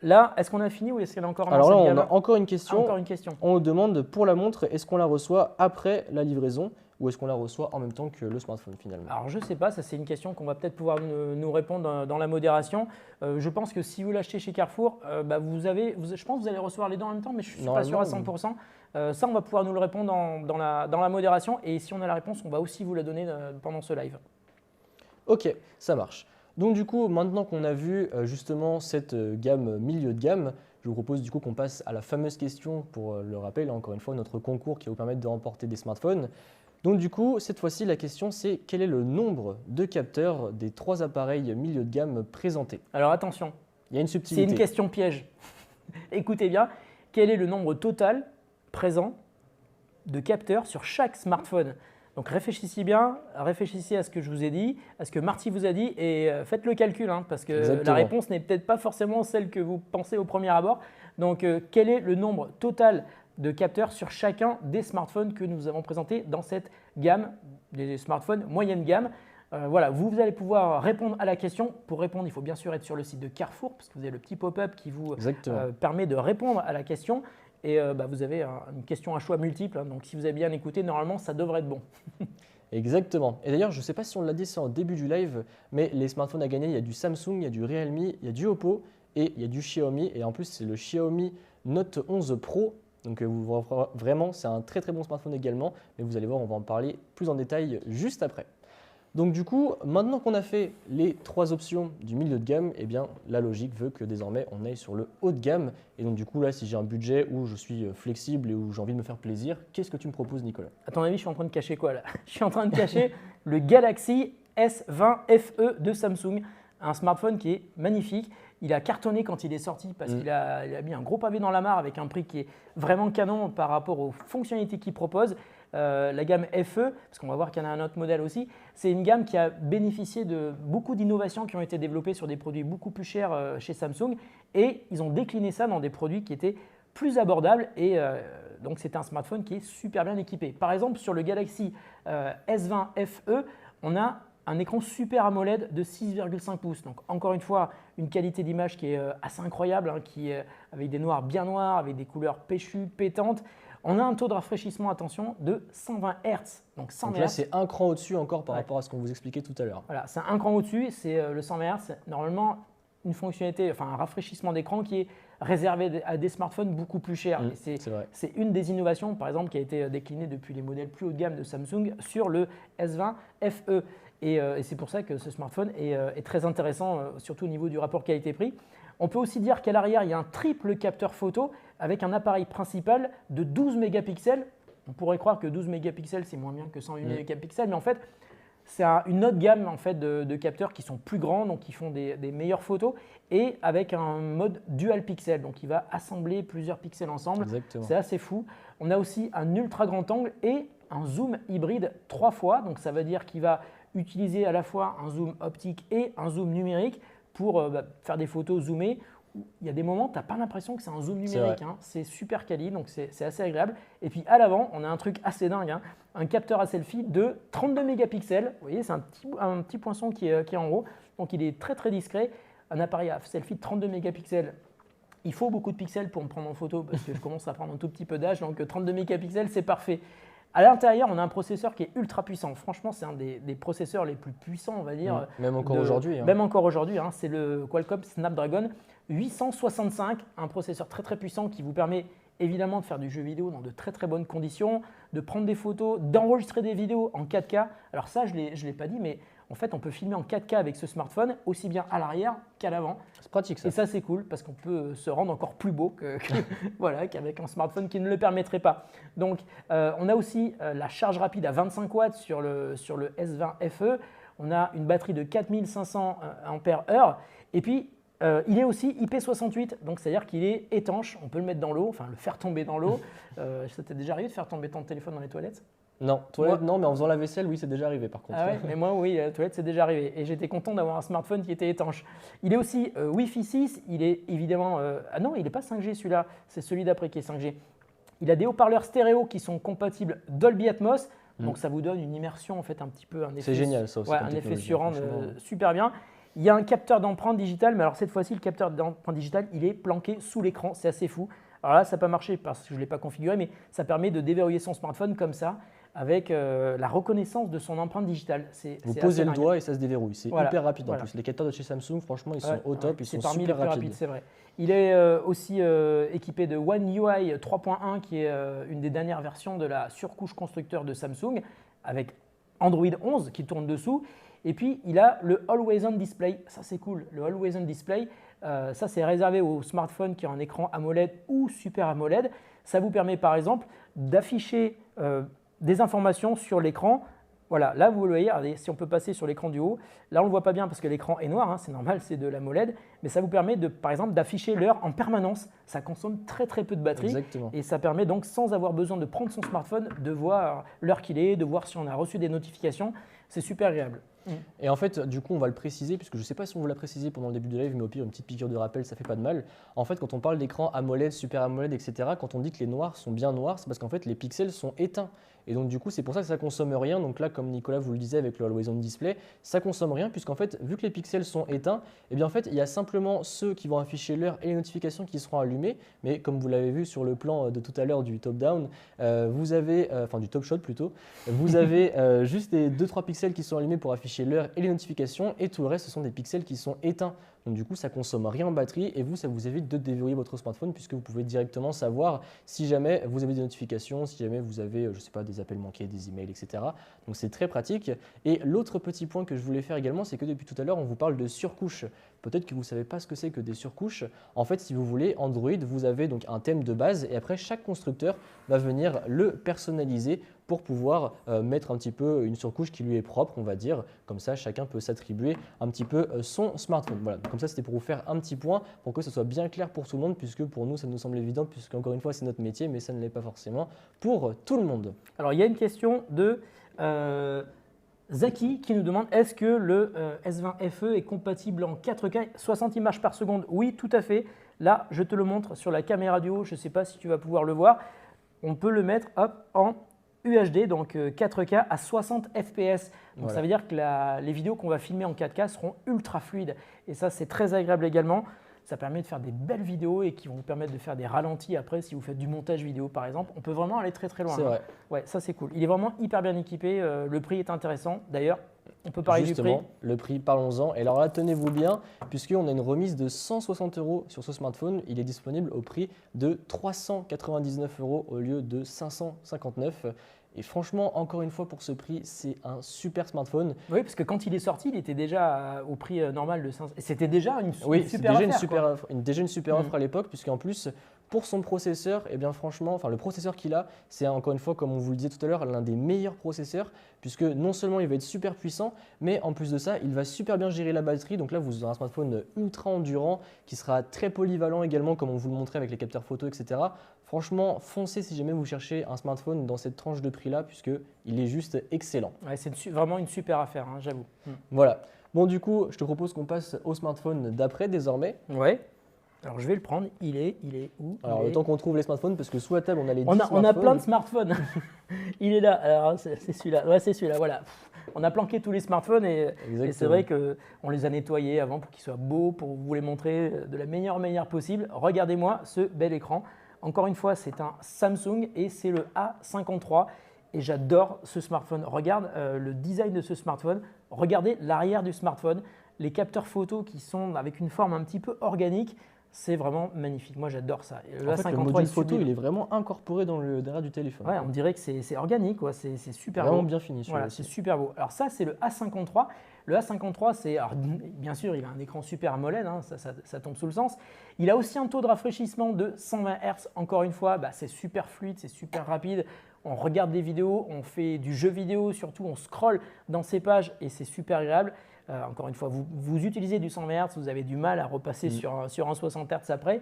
[SPEAKER 2] là, est-ce qu'on a fini ou est-ce qu'il y en a encore un?
[SPEAKER 1] Alors là, on a encore une question.
[SPEAKER 2] Encore une question.
[SPEAKER 1] On nous demande pour la montre, est-ce qu'on la reçoit après la livraison ou est-ce qu'on la reçoit en même temps que le smartphone finalement?
[SPEAKER 2] Alors je ne sais pas, ça c'est une question qu'on va peut-être pouvoir nous répondre dans la modération. Je pense que si vous l'achetez chez Carrefour, je pense que vous allez recevoir les deux en même temps, mais je ne suis pas sûr à 100%. Ça, on va pouvoir nous le répondre dans la modération et si on a la réponse, on va aussi vous la donner pendant ce live.
[SPEAKER 1] Ok, ça marche. Donc du coup, maintenant qu'on a vu justement cette gamme milieu de gamme, je vous propose du coup qu'on passe à la fameuse question pour le rappel, encore une fois, notre concours qui va vous permettre de remporter des smartphones. Donc du coup, cette fois-ci, la question c'est quel est le nombre de capteurs des trois appareils milieu de gamme présentés?
[SPEAKER 2] Alors attention,
[SPEAKER 1] il y a une subtilité.
[SPEAKER 2] C'est une question piège. Écoutez bien, quel est le nombre total présent de capteurs sur chaque smartphone? Donc réfléchissez bien, réfléchissez à ce que je vous ai dit, à ce que Marty vous a dit et faites le calcul parce que la réponse n'est peut-être pas forcément celle que vous pensez au premier abord. Donc quel est le nombre total de capteurs sur chacun des smartphones que nous avons présentés dans cette gamme des smartphones moyenne gamme? Voilà, vous allez pouvoir répondre à la question. Pour répondre, il faut bien sûr être sur le site de Carrefour parce que vous avez le petit pop-up qui vous permet de répondre à la question. Et vous avez une question à choix multiple, donc si vous avez bien écouté, normalement ça devrait être bon.
[SPEAKER 1] Exactement. Et d'ailleurs, je ne sais pas si on l'a dit ça en début du live, mais les smartphones à gagner, il y a du Samsung, il y a du Realme, il y a du Oppo et il y a du Xiaomi. Et en plus, c'est le Xiaomi Note 11 Pro. Donc vraiment, c'est un très très bon smartphone également. Mais vous allez voir, on va en parler plus en détail juste après. Donc du coup, maintenant qu'on a fait les trois options du milieu de gamme, eh bien la logique veut que désormais on aille sur le haut de gamme. Et donc du coup là, si j'ai un budget où je suis flexible et où j'ai envie de me faire plaisir, qu'est-ce que tu me proposes Nicolas?
[SPEAKER 2] À ton avis, je suis en train de cacher quoi là? Je suis en train de cacher le Galaxy S20 FE de Samsung, un smartphone qui est magnifique. Il a cartonné quand il est sorti parce qu'il a mis un gros pavé dans la mare avec un prix qui est vraiment canon par rapport aux fonctionnalités qu'il propose. La gamme FE, parce qu'on va voir qu'il y en a un autre modèle aussi, c'est une gamme qui a bénéficié de beaucoup d'innovations qui ont été développées sur des produits beaucoup plus chers chez Samsung et ils ont décliné ça dans des produits qui étaient plus abordables et donc c'est un smartphone qui est super bien équipé. Par exemple, sur le Galaxy S20 FE, on a un écran Super AMOLED de 6,5 pouces. Donc encore une fois, une qualité d'image qui est assez incroyable, hein, avec des noirs bien noirs, avec des couleurs péchues, pétantes. On a un taux de rafraîchissement, attention, de 120 Hz. Donc 100
[SPEAKER 1] Donc
[SPEAKER 2] Hz.
[SPEAKER 1] là, c'est un cran au-dessus encore par rapport à ce qu'on vous expliquait tout à l'heure.
[SPEAKER 2] Voilà, c'est un cran au-dessus, c'est le 120 Hz. Normalement, une fonctionnalité, enfin un rafraîchissement d'écran qui est réservé à des smartphones beaucoup plus chers. Et c'est une des innovations, par exemple, qui a été déclinée depuis les modèles plus haut de gamme de Samsung sur le S20 FE. Et c'est pour ça que ce smartphone est très intéressant, surtout au niveau du rapport qualité-prix. On peut aussi dire qu'à l'arrière, il y a un triple capteur photo avec un appareil principal de 12 mégapixels. On pourrait croire que 12 mégapixels, c'est moins bien que 108 mégapixels, mais en fait, c'est une autre gamme en fait, de capteurs qui sont plus grands, donc qui font des meilleures photos, et avec un mode dual pixel, donc il va assembler plusieurs pixels ensemble. C'est assez fou. On a aussi un ultra grand angle et un zoom hybride 3 fois, donc ça veut dire qu'il va utiliser à la fois un zoom optique et un zoom numérique pour faire des photos zoomées. Il y a des moments, tu n'as pas l'impression que c'est un zoom numérique, c'est super quali, donc c'est assez agréable. Et puis à l'avant, on a un truc assez dingue, hein, un capteur à selfie de 32 mégapixels. Vous voyez, c'est un petit poinçon qui est en haut, donc il est très très discret. Un appareil à selfie de 32 mégapixels. Il faut beaucoup de pixels pour me prendre en photo parce que je commence à prendre un tout petit peu d'âge, donc 32 mégapixels, c'est parfait. À l'intérieur, on a un processeur qui est ultra puissant. Franchement, c'est un des processeurs les plus puissants, on va dire.
[SPEAKER 1] Même encore aujourd'hui.
[SPEAKER 2] Même encore aujourd'hui, c'est le Qualcomm Snapdragon 865, un processeur très très puissant qui vous permet évidemment de faire du jeu vidéo dans de très très bonnes conditions, de prendre des photos, d'enregistrer des vidéos en 4K. Alors ça, je ne l'ai pas dit, mais en fait, on peut filmer en 4K avec ce smartphone, aussi bien à l'arrière qu'à l'avant.
[SPEAKER 1] C'est pratique ça.
[SPEAKER 2] Et ça, c'est cool parce qu'on peut se rendre encore plus beau qu'avec un smartphone qui ne le permettrait pas. Donc, on a aussi la charge rapide à 25 watts sur le S20 FE. On a une batterie de 4500 ampères-heure. Et puis, il est aussi IP68, donc c'est-à-dire qu'il est étanche. On peut le mettre dans l'eau, enfin le faire tomber dans l'eau. Ça t'est déjà arrivé de faire tomber ton téléphone dans les toilettes ?
[SPEAKER 1] Non, toilette non, mais en faisant la vaisselle, oui, c'est déjà arrivé par contre.
[SPEAKER 2] Ah ouais, mais moi, oui, la toilette, c'est déjà arrivé. Et j'étais content d'avoir un smartphone qui était étanche. Il est aussi Wi-Fi 6, il est évidemment… ah non, il n'est pas 5G celui-là, c'est celui d'après qui est 5G. Il a des haut-parleurs stéréo qui sont compatibles Dolby Atmos, donc ça vous donne une immersion, en fait, un petit peu…
[SPEAKER 1] C'est génial ça aussi.
[SPEAKER 2] Ouais, un effet surround super bien. Il y a un capteur d'empreinte digitale, mais alors cette fois-ci, le capteur d'empreinte digitale, il est planqué sous l'écran, c'est assez fou. Alors là, ça n'a pas marché parce que je ne l'ai pas configuré, mais ça permet de déverrouiller son smartphone comme ça, avec la reconnaissance de son empreinte digitale.
[SPEAKER 1] Vous posez le doigt et ça se déverrouille. C'est hyper rapide en plus. Les capteurs de chez Samsung, franchement, ils sont au top, ils sont super rapides. C'est parmi les plus rapides,
[SPEAKER 2] c'est vrai. Il est aussi équipé de One UI 3.1, qui est une des dernières versions de la surcouche constructeur de Samsung, avec Android 11 qui tourne dessous. Et puis, il a le Always On Display. Ça, c'est cool. Le Always On Display, ça, c'est réservé aux smartphones qui ont un écran AMOLED ou Super AMOLED. Ça vous permet, par exemple, d'afficher des informations sur l'écran. Voilà, là, vous le voyez, regardez, si on peut passer sur l'écran du haut, là, on ne le voit pas bien parce que l'écran est noir, c'est normal, c'est de l'AMOLED, mais ça vous permet, par exemple, d'afficher l'heure en permanence. Ça consomme très, très peu de batterie.
[SPEAKER 1] Exactement.
[SPEAKER 2] Et ça permet donc, sans avoir besoin de prendre son smartphone, de voir l'heure qu'il est, de voir si on a reçu des notifications. C'est super agréable.
[SPEAKER 1] Et en fait, du coup, on va le préciser, puisque je ne sais pas si on vous l'a précisé pendant le début de live, mais au pire, une petite piqûre de rappel, ça fait pas de mal. En fait, quand on parle d'écran AMOLED, Super AMOLED, etc., quand on dit que les noirs sont bien noirs, c'est parce qu'en fait, les pixels sont éteints. Et donc, du coup, c'est pour ça que ça ne consomme rien. Donc là, comme Nicolas vous le disait avec le Always On Display, ça ne consomme rien, puisqu'en fait, vu que les pixels sont éteints, eh bien, en fait, il y a simplement ceux qui vont afficher l'heure et les notifications qui seront allumées. Mais comme vous l'avez vu sur le plan de tout à l'heure du top-down, vous avez, enfin du top-shot plutôt, vous avez juste les 2-3 pixels qui sont allumés pour afficher l'heure et les notifications, et tout le reste, ce sont des pixels qui sont éteints. Donc du coup, ça ne consomme rien en batterie et vous, ça vous évite de déverrouiller votre smartphone puisque vous pouvez directement savoir si jamais vous avez des notifications, si jamais vous avez, je ne sais pas, des appels manqués, des emails, etc. Donc c'est très pratique. Et l'autre petit point que je voulais faire également, c'est que depuis tout à l'heure, on vous parle de surcouches. Peut-être que vous ne savez pas ce que c'est que des surcouches. En fait, si vous voulez, Android, vous avez donc un thème de base et après, chaque constructeur va venir le personnaliser pour pouvoir mettre un petit peu une surcouche qui lui est propre, on va dire. Comme ça, chacun peut s'attribuer un petit peu son smartphone. Voilà, comme ça, c'était pour vous faire un petit point pour que ce soit bien clair pour tout le monde, puisque pour nous, ça nous semble évident, puisque encore une fois, c'est notre métier, mais ça ne l'est pas forcément pour tout le monde.
[SPEAKER 2] Alors, il y a une question de Zaki qui nous demande est-ce que le S20 FE est compatible en 4K 60 images par seconde? Oui, tout à fait. Là, je te le montre sur la caméra du haut. Je ne sais pas si tu vas pouvoir le voir. On peut le mettre en UHD, donc 4K à 60 fps. Donc
[SPEAKER 1] Voilà.
[SPEAKER 2] ça veut dire que les vidéos qu'on va filmer en 4K seront ultra fluides. Et ça, c'est très agréable également. Ça permet de faire des belles vidéos et qui vont vous permettre de faire des ralentis après si vous faites du montage vidéo par exemple. On peut vraiment aller très très loin.
[SPEAKER 1] C'est vrai.
[SPEAKER 2] Ouais, ça c'est cool. Il est vraiment hyper bien équipé. Le prix est intéressant. D'ailleurs, on peut parler
[SPEAKER 1] Justement,
[SPEAKER 2] du prix.
[SPEAKER 1] le prix, parlons-en. Et alors là, tenez-vous bien, puisqu'on a une remise de 160 € sur ce smartphone. Il est disponible au prix de 399 € au lieu de 559 €. Et franchement, encore une fois, pour ce prix, c'est un super smartphone.
[SPEAKER 2] Oui, parce que quand il est sorti, il était déjà au prix normal de 500. Et c'était déjà une
[SPEAKER 1] Oui, c'est
[SPEAKER 2] super
[SPEAKER 1] déjà une
[SPEAKER 2] affaire,
[SPEAKER 1] super
[SPEAKER 2] quoi.
[SPEAKER 1] offre, déjà une super offre à l'époque, puisqu'en plus, pour son processeur, eh bien franchement, enfin le processeur qu'il a, c'est encore une fois, comme on vous le disait tout à l'heure, l'un des meilleurs processeurs, puisque non seulement il va être super puissant, mais en plus de ça, il va super bien gérer la batterie. Donc là, vous aurez un smartphone ultra endurant, qui sera très polyvalent également, comme on vous le montrait avec les capteurs photo, etc. Franchement, foncez si jamais vous cherchez un smartphone dans cette tranche de prix-là, puisqu'il est juste excellent.
[SPEAKER 2] Ouais, c'est vraiment une super affaire, hein, j'avoue.
[SPEAKER 1] Voilà. Bon, du coup, je te propose qu'on passe au smartphone d'après désormais.
[SPEAKER 2] Ouais. Alors je vais le prendre. Il est où?
[SPEAKER 1] Alors, le temps qu'on trouve les smartphones, parce que sous la table, on a les 10
[SPEAKER 2] On a
[SPEAKER 1] smartphones.
[SPEAKER 2] plein de smartphones. Il est là. Alors c'est celui-là. Ouais, c'est celui-là. Voilà. On a planqué tous les smartphones et c'est vrai qu'on les a nettoyés avant pour qu'ils soient beaux, pour vous les montrer de la meilleure manière possible. Regardez-moi ce bel écran. Encore une fois, c'est un Samsung et c'est le A53. Et j'adore ce smartphone. Regarde le design de ce smartphone. Regardez l'arrière du smartphone. Les capteurs photo qui sont avec une forme un petit peu organique. C'est vraiment magnifique. Moi, j'adore ça. Et
[SPEAKER 1] En fait, le module photo, il est vraiment incorporé dans le derrière du téléphone.
[SPEAKER 2] Ouais, on dirait que c'est organique, quoi. C'est super
[SPEAKER 1] vraiment
[SPEAKER 2] beau.
[SPEAKER 1] bien fini.
[SPEAKER 2] Voilà, c'est super beau. Alors ça, c'est le A53. Le A53, bien sûr, il a un écran super AMOLED, hein, ça tombe sous le sens. Il a aussi un taux de rafraîchissement de 120 Hz. Encore une fois, c'est super fluide, c'est super rapide. On regarde des vidéos, on fait du jeu vidéo, surtout on scrolle dans ces pages et c'est super agréable. Encore une fois, vous utilisez du 120 Hz, vous avez du mal à repasser sur un 60 Hz après.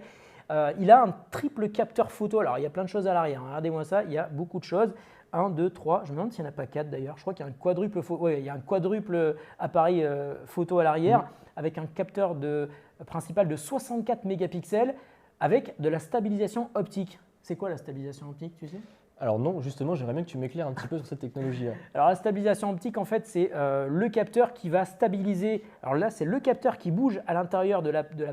[SPEAKER 2] Il a un triple capteur photo. Alors, il y a plein de choses à l'arrière. Regardez-moi ça, il y a beaucoup de choses. 1, 2, 3, je me demande s'il n'y en a pas 4 d'ailleurs. Je crois qu'il y a un quadruple, il y a un quadruple appareil photo à l'arrière avec un capteur principal de 64 mégapixels avec de la stabilisation optique. C'est quoi la stabilisation optique, tu sais ?
[SPEAKER 1] Alors non, justement, j'aimerais bien que tu m'éclaires un petit peu sur cette technologie-là.
[SPEAKER 2] Alors la stabilisation optique, en fait, c'est le capteur qui va stabiliser. Alors là, c'est le capteur qui bouge à l'intérieur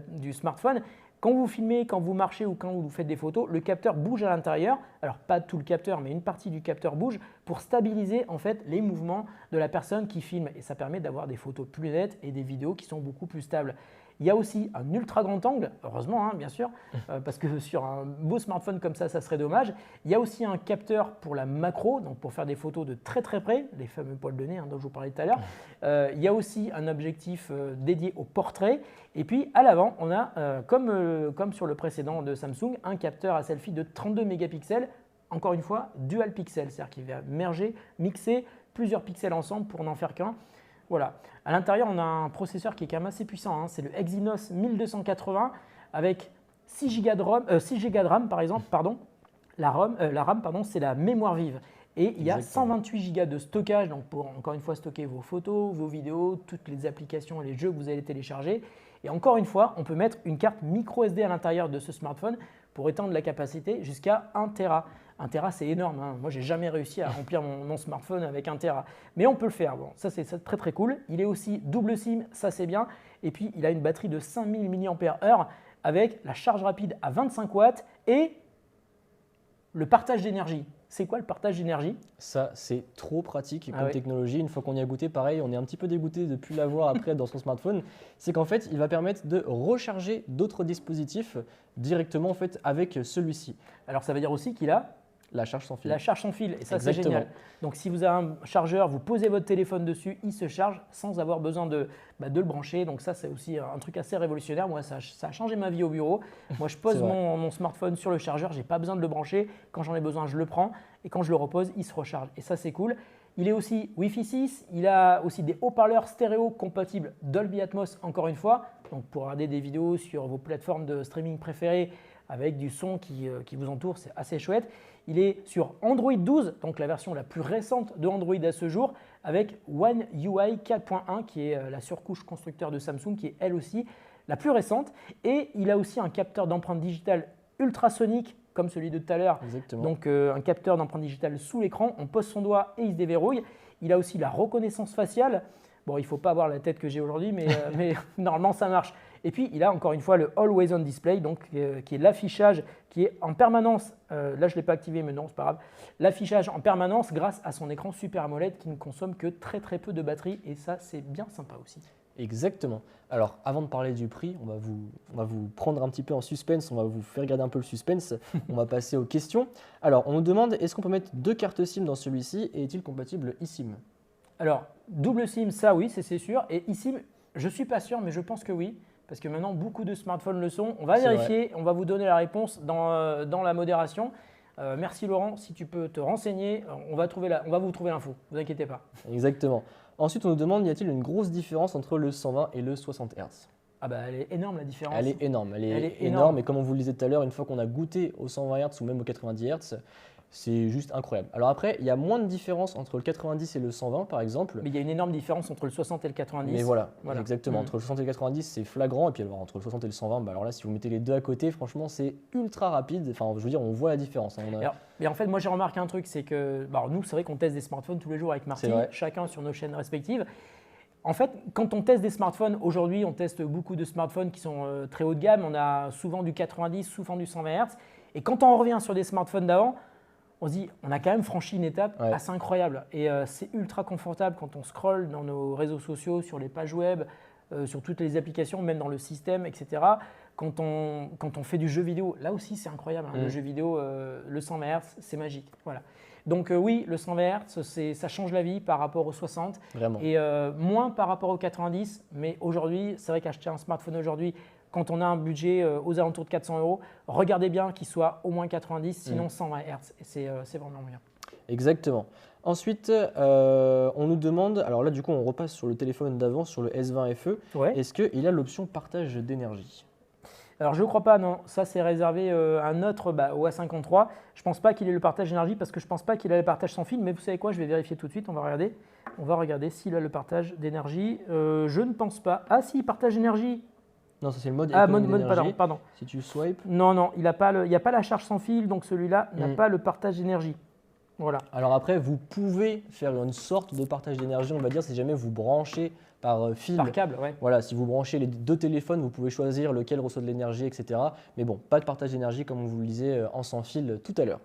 [SPEAKER 2] du smartphone. Quand vous filmez, quand vous marchez ou quand vous faites des photos, le capteur bouge à l'intérieur. Alors pas tout le capteur, mais une partie du capteur bouge pour stabiliser en fait les mouvements de la personne qui filme. Et ça permet d'avoir des photos plus nettes et des vidéos qui sont beaucoup plus stables. Il y a aussi un ultra grand angle, heureusement bien sûr, parce que sur un beau smartphone comme ça serait dommage. Il y a aussi un capteur pour la macro, donc pour faire des photos de très très près, les fameux poils de nez dont je vous parlais tout à l'heure. Il y a aussi un objectif dédié au portrait. Et puis à l'avant, on a, comme sur le précédent de Samsung, un capteur à selfie de 32 mégapixels, encore une fois dual pixel, c'est-à-dire qu'il va mixer plusieurs pixels ensemble pour n'en faire qu'un. Voilà. À l'intérieur, on a un processeur qui est quand même assez puissant, hein. C'est le Exynos 1280 avec 6 Go de RAM, par exemple. La RAM, c'est la mémoire vive. Et il y a 128 Go de stockage, donc pour encore une fois stocker vos photos, vos vidéos, toutes les applications et les jeux que vous allez télécharger. Et encore une fois, on peut mettre une carte micro SD à l'intérieur de ce smartphone pour étendre la capacité jusqu'à 1 Tera. 1 Tera, c'est énorme, hein. Moi, j'ai jamais réussi à remplir mon smartphone avec 1 Tera. Mais on peut le faire. Bon, ça, c'est très très cool. Il est aussi double SIM, ça c'est bien. Et puis, il a une batterie de 5000 mAh avec la charge rapide à 25 watts et le partage d'énergie. C'est quoi le partage d'énergie?
[SPEAKER 1] Ça, c'est trop pratique comme technologie. Une fois qu'on y a goûté, pareil, on est un petit peu dégoûté de ne plus l'avoir après dans son smartphone. C'est qu'en fait, il va permettre de recharger d'autres dispositifs directement en fait, avec celui-ci.
[SPEAKER 2] Alors, ça veut dire aussi qu'il a
[SPEAKER 1] la charge sans fil.
[SPEAKER 2] La charge sans fil, et ça c'est
[SPEAKER 1] Exactement.
[SPEAKER 2] génial. Donc si vous avez un chargeur, vous posez votre téléphone dessus, il se charge sans avoir besoin de le brancher. Donc ça c'est aussi un truc assez révolutionnaire. Moi ça a changé ma vie au bureau. Moi je pose
[SPEAKER 1] C'est vrai.
[SPEAKER 2] mon smartphone sur le chargeur, j'ai pas besoin de le brancher. Quand j'en ai besoin, je le prends et quand je le repose, il se recharge. Et ça c'est cool. Il est aussi Wi-Fi 6, il a aussi des haut-parleurs stéréo compatibles Dolby Atmos encore une fois. Donc pour regarder des vidéos sur vos plateformes de streaming préférées avec du son qui vous entoure, c'est assez chouette. Il est sur Android 12, donc la version la plus récente de Android à ce jour, avec One UI 4.1 qui est la surcouche constructeur de Samsung, qui est elle aussi la plus récente. Et il a aussi un capteur d'empreinte digitale ultrasonique comme celui de tout à l'heure.
[SPEAKER 1] Exactement.
[SPEAKER 2] Donc un capteur d'empreinte digitale sous l'écran, on pose son doigt et il se déverrouille. Il a aussi la reconnaissance faciale. Bon, il ne faut pas avoir la tête que j'ai aujourd'hui, mais normalement ça marche. Et puis il a encore une fois le Always On Display, donc, qui est l'affichage qui est en permanence, là je ne l'ai pas activé mais non c'est pas grave, l'affichage en permanence grâce à son écran Super AMOLED qui ne consomme que très très peu de batterie et ça c'est bien sympa aussi.
[SPEAKER 1] Exactement. Alors, avant de parler du prix, on va vous prendre un petit peu en suspense, on va vous faire garder un peu le suspense, on va passer aux questions. Alors, on nous demande, est-ce qu'on peut mettre 2 cartes SIM dans celui-ci et est-il compatible eSIM?
[SPEAKER 2] Alors, double SIM, ça oui, c'est sûr. Et eSIM, je ne suis pas sûr, mais je pense que oui. Parce que maintenant, beaucoup de smartphones le sont. On va vérifier, on va vous donner la réponse dans la modération. Merci Laurent, si tu peux te renseigner, on va vous trouver l'info, ne vous inquiétez pas.
[SPEAKER 1] Exactement. Ensuite, on nous demande, y a-t-il une grosse différence entre le 120 et le 60 Hz?
[SPEAKER 2] Ah bah elle est énorme la différence.
[SPEAKER 1] Elle est énorme, elle est énorme.
[SPEAKER 2] énorme.
[SPEAKER 1] Et comme on vous le disait tout à l'heure, une fois qu'on a goûté au 120 Hz ou même au 90 Hz, c'est juste incroyable. Alors après, il y a moins de différence entre le 90 et le 120 par exemple.
[SPEAKER 2] Mais il y a une énorme différence entre le 60 et le 90.
[SPEAKER 1] Mais voilà. Exactement.
[SPEAKER 2] Mhm.
[SPEAKER 1] Entre le 60 et le 90, c'est flagrant. Et puis alors, entre le 60 et le 120, bah alors là, si vous mettez les deux à côté, franchement, c'est ultra rapide. Enfin, je veux dire, on voit la différence. Hein.
[SPEAKER 2] Mais en fait, moi j'ai remarqué un truc, c'est que nous, c'est vrai qu'on teste des smartphones tous les jours avec Marty, chacun sur nos chaînes respectives. En fait, quand on teste des smartphones, aujourd'hui, on teste beaucoup de smartphones qui sont très haut de gamme. On a souvent du 90, souvent du 120 Hz. Et quand on revient sur des smartphones d'avant, on se dit, on a quand même franchi une étape assez incroyable. Et c'est ultra confortable quand on scrolle dans nos réseaux sociaux, sur les pages web, sur toutes les applications, même dans le système, etc. Quand on fait du jeu vidéo, là aussi c'est incroyable. Hein, le jeu vidéo, le 120 Hz, c'est magique. Voilà. Donc oui, le 120 Hz, ça change la vie par rapport au 60.
[SPEAKER 1] Vraiment.
[SPEAKER 2] Et moins par rapport au 90. Mais aujourd'hui, c'est vrai qu'acheter un smartphone aujourd'hui, quand on a un budget aux alentours de 400 €, regardez bien qu'il soit au moins 90, sinon 120 Hz. C'est vraiment bien.
[SPEAKER 1] Exactement. Ensuite, on nous demande, alors là du coup on repasse sur le téléphone d'avant, sur le S20 FE, est-ce qu'il a l'option partage d'énergie?
[SPEAKER 2] Alors je ne crois pas, non. Ça c'est réservé à un autre au A53. Je ne pense pas qu'il ait le partage d'énergie parce que je ne pense pas qu'il a le partage sans fil. Mais vous savez quoi, je vais vérifier tout de suite, on va regarder. On va regarder s'il a le partage d'énergie. Je ne pense pas. Ah si, partage d'énergie.
[SPEAKER 1] Non, ça c'est le mode
[SPEAKER 2] économie pardon.
[SPEAKER 1] Si tu swipes.
[SPEAKER 2] Non, il n'y a pas la charge sans fil, donc celui-là n'a pas le partage d'énergie. Voilà.
[SPEAKER 1] Alors après, vous pouvez faire une sorte de partage d'énergie, on va dire, si jamais vous branchez par fil.
[SPEAKER 2] Par câble, ouais.
[SPEAKER 1] Voilà, si vous branchez les deux téléphones, vous pouvez choisir lequel reçoit de l'énergie, etc. Mais bon, pas de partage d'énergie comme on vous le disait en sans fil tout à l'heure.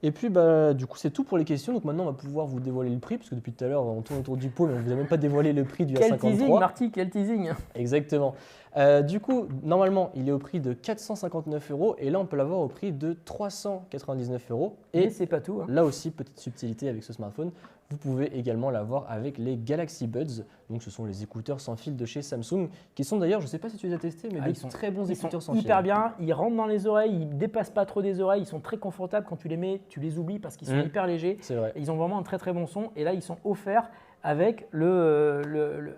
[SPEAKER 1] Et puis, du coup, c'est tout pour les questions. Donc maintenant, on va pouvoir vous dévoiler le prix, parce que depuis tout à l'heure, on tourne autour du pot, mais on ne vous a même pas dévoilé le prix du A53.
[SPEAKER 2] Quel teasing, Marty, quel teasing.
[SPEAKER 1] Exactement. Du coup, normalement, il est au prix de 459 €, et là, on peut l'avoir au prix de 399 €.
[SPEAKER 2] Et c'est pas tout. Hein.
[SPEAKER 1] Là aussi, petite subtilité avec ce smartphone, vous pouvez également l'avoir avec les Galaxy Buds. Donc, ce sont les écouteurs sans fil de chez Samsung, qui sont d'ailleurs, je ne sais pas si tu les as testés, mais
[SPEAKER 2] ils sont
[SPEAKER 1] très bons écouteurs sans fil.
[SPEAKER 2] Hyper bien, ils rentrent dans les oreilles, ils ne dépassent pas trop des oreilles, ils sont très confortables. Quand tu les mets, tu les oublies parce qu'ils sont hyper légers.
[SPEAKER 1] C'est vrai.
[SPEAKER 2] Et ils ont vraiment un très très bon son. Et là, ils sont offerts avec le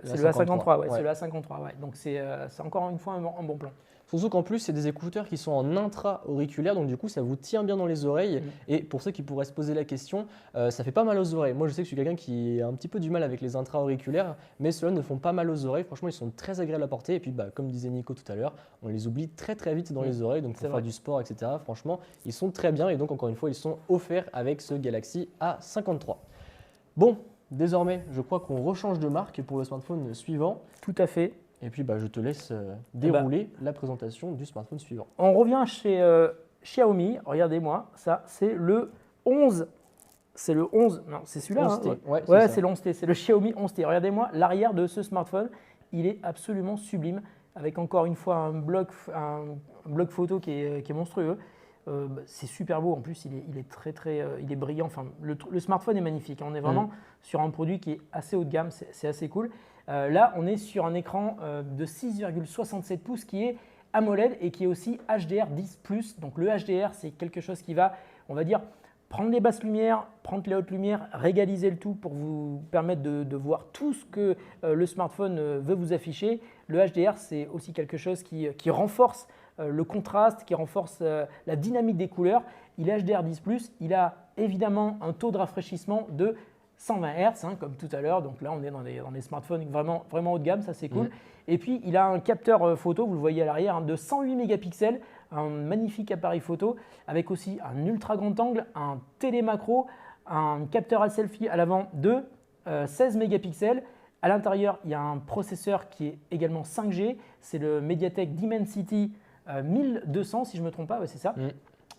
[SPEAKER 2] A53. Ouais. C'est le A53. Ouais. Donc, c'est encore une fois un bon plan.
[SPEAKER 1] Surtout qu'en plus, c'est des écouteurs qui sont en intra-auriculaire, donc du coup, ça vous tient bien dans les oreilles. Et pour ceux qui pourraient se poser la question, ça fait pas mal aux oreilles. Moi, je sais que je suis quelqu'un qui a un petit peu du mal avec les intra-auriculaires, mais ceux-là ne font pas mal aux oreilles. Franchement, ils sont très agréables à porter. Et puis, comme disait Nico tout à l'heure, on les oublie très très vite dans les oreilles, donc pour faire du sport, etc. Franchement, ils sont très bien. Et donc, encore une fois, ils sont offerts avec ce Galaxy A53. Bon, désormais, je crois qu'on rechange de marque pour le smartphone suivant.
[SPEAKER 2] Tout à fait.
[SPEAKER 1] Et puis, je te laisse dérouler la présentation du smartphone suivant.
[SPEAKER 2] On revient chez Xiaomi. Regardez-moi, ça, c'est le 11. C'est le 11. Non, c'est celui-là.
[SPEAKER 1] 11T.
[SPEAKER 2] Hein,
[SPEAKER 1] ouais,
[SPEAKER 2] c'est le 11T. C'est le Xiaomi 11T. Regardez-moi l'arrière de ce smartphone. Il est absolument sublime. Avec encore une fois un bloc photo qui est monstrueux. C'est super beau. En plus, il est il est brillant. Enfin, le smartphone est magnifique. On est vraiment sur un produit qui est assez haut de gamme. C'est assez cool. Là, on est sur un écran de 6,67 pouces qui est AMOLED et qui est aussi HDR10+. Donc le HDR, c'est quelque chose qui va, on va dire, prendre les basses lumières, prendre les hautes lumières, régaliser le tout pour vous permettre de voir tout ce que le smartphone veut vous afficher. Le HDR, c'est aussi quelque chose qui renforce le contraste, qui renforce la dynamique des couleurs. Il est HDR10+, il a évidemment un taux de rafraîchissement de 120 Hz, comme tout à l'heure. Donc là, on est dans des smartphones vraiment, vraiment haut de gamme, ça c'est cool. Et puis, il a un capteur photo, vous le voyez à l'arrière, de 108 mégapixels, un magnifique appareil photo, avec aussi un ultra grand angle, un télémacro, un capteur à selfie à l'avant de 16 mégapixels. À l'intérieur, il y a un processeur qui est également 5G, c'est le MediaTek Dimensity 1200, si je ne me trompe pas, ouais, c'est ça.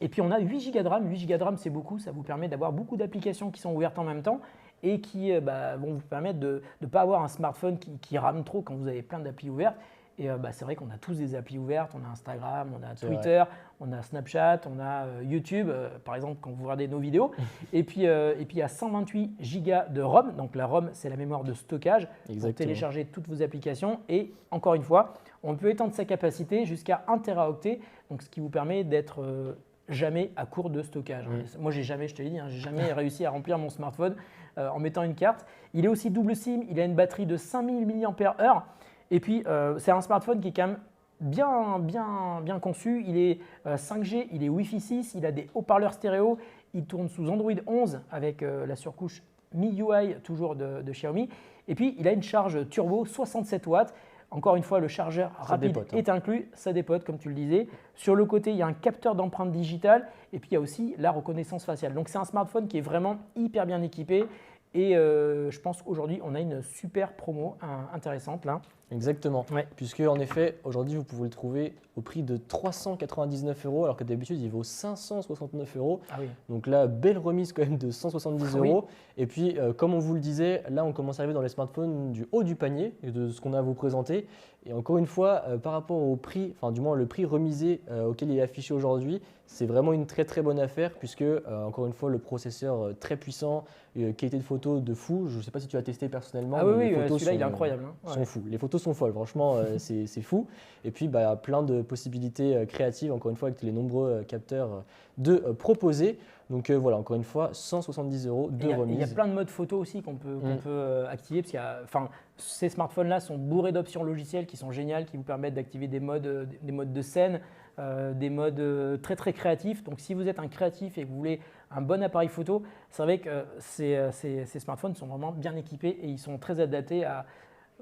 [SPEAKER 2] Et puis on a 8 Go de RAM. 8 Go de RAM, c'est beaucoup, ça vous permet d'avoir beaucoup d'applications qui sont ouvertes en même temps et qui vont vous permettre de ne pas avoir un smartphone qui rame trop quand vous avez plein d'applis ouvertes. Et c'est vrai qu'on a tous des applis ouvertes, on a Instagram, on a Twitter, on a Snapchat, on a YouTube, par exemple quand vous regardez nos vidéos. Et puis il y a 128 Go de ROM, donc la ROM c'est la mémoire de stockage pour télécharger toutes vos applications. Et encore une fois, on peut étendre sa capacité jusqu'à 1 Teraoctet, donc ce qui vous permet d'être jamais à court de stockage. Moi je te l'ai dit, j'ai jamais réussi à remplir mon smartphone en mettant une carte. Il est aussi double SIM, il a une batterie de 5000 mAh. Et puis, c'est un smartphone qui est quand même bien conçu. Il est 5G, il est Wi-Fi 6, il a des haut-parleurs stéréo. Il tourne sous Android 11 avec la surcouche MIUI, toujours de Xiaomi. Et puis, il a une charge turbo 67 watts. Encore une fois, le chargeur rapide est inclus. Ça dépote, comme tu le disais. Sur le côté, il y a un capteur d'empreinte digitale. Et puis, il y a aussi la reconnaissance faciale. Donc, c'est un smartphone qui est vraiment hyper bien équipé. Et je pense qu'aujourd'hui, on a une super promo intéressante là.
[SPEAKER 1] Exactement.
[SPEAKER 2] Ouais.
[SPEAKER 1] Puisque en effet, aujourd'hui, vous pouvez le trouver au prix de 399 €, alors que d'habitude, il vaut 569 €.
[SPEAKER 2] Ah oui.
[SPEAKER 1] Donc là, belle remise quand même de 170 €.
[SPEAKER 2] Oui.
[SPEAKER 1] Et puis, comme on vous le disait, là, on commence à arriver dans les smartphones du haut du panier et de ce qu'on a à vous présenter. Et encore une fois, par rapport au prix, enfin du moins le prix remisé auquel il est affiché aujourd'hui, c'est vraiment une très très bonne affaire puisque, encore une fois, le processeur très puissant, qualité de photo de fou. Je ne sais pas si tu as testé personnellement.
[SPEAKER 2] Ah oui,
[SPEAKER 1] les photos
[SPEAKER 2] celui-là, il est incroyable.
[SPEAKER 1] Sont fous. Les photos sont folles, franchement, c'est fou. Et puis, plein de possibilités créatives, encore une fois, avec les nombreux capteurs de proposer. Donc voilà, encore une fois, 170 € de remise.
[SPEAKER 2] Il y a plein de modes photo aussi qu'on peut activer parce ces smartphones-là sont bourrés d'options logicielles qui sont géniales, qui vous permettent d'activer des modes de scène, des modes très très créatifs. Donc si vous êtes un créatif et que vous voulez un bon appareil photo, c'est vrai que ces smartphones sont vraiment bien équipés et ils sont très adaptés à…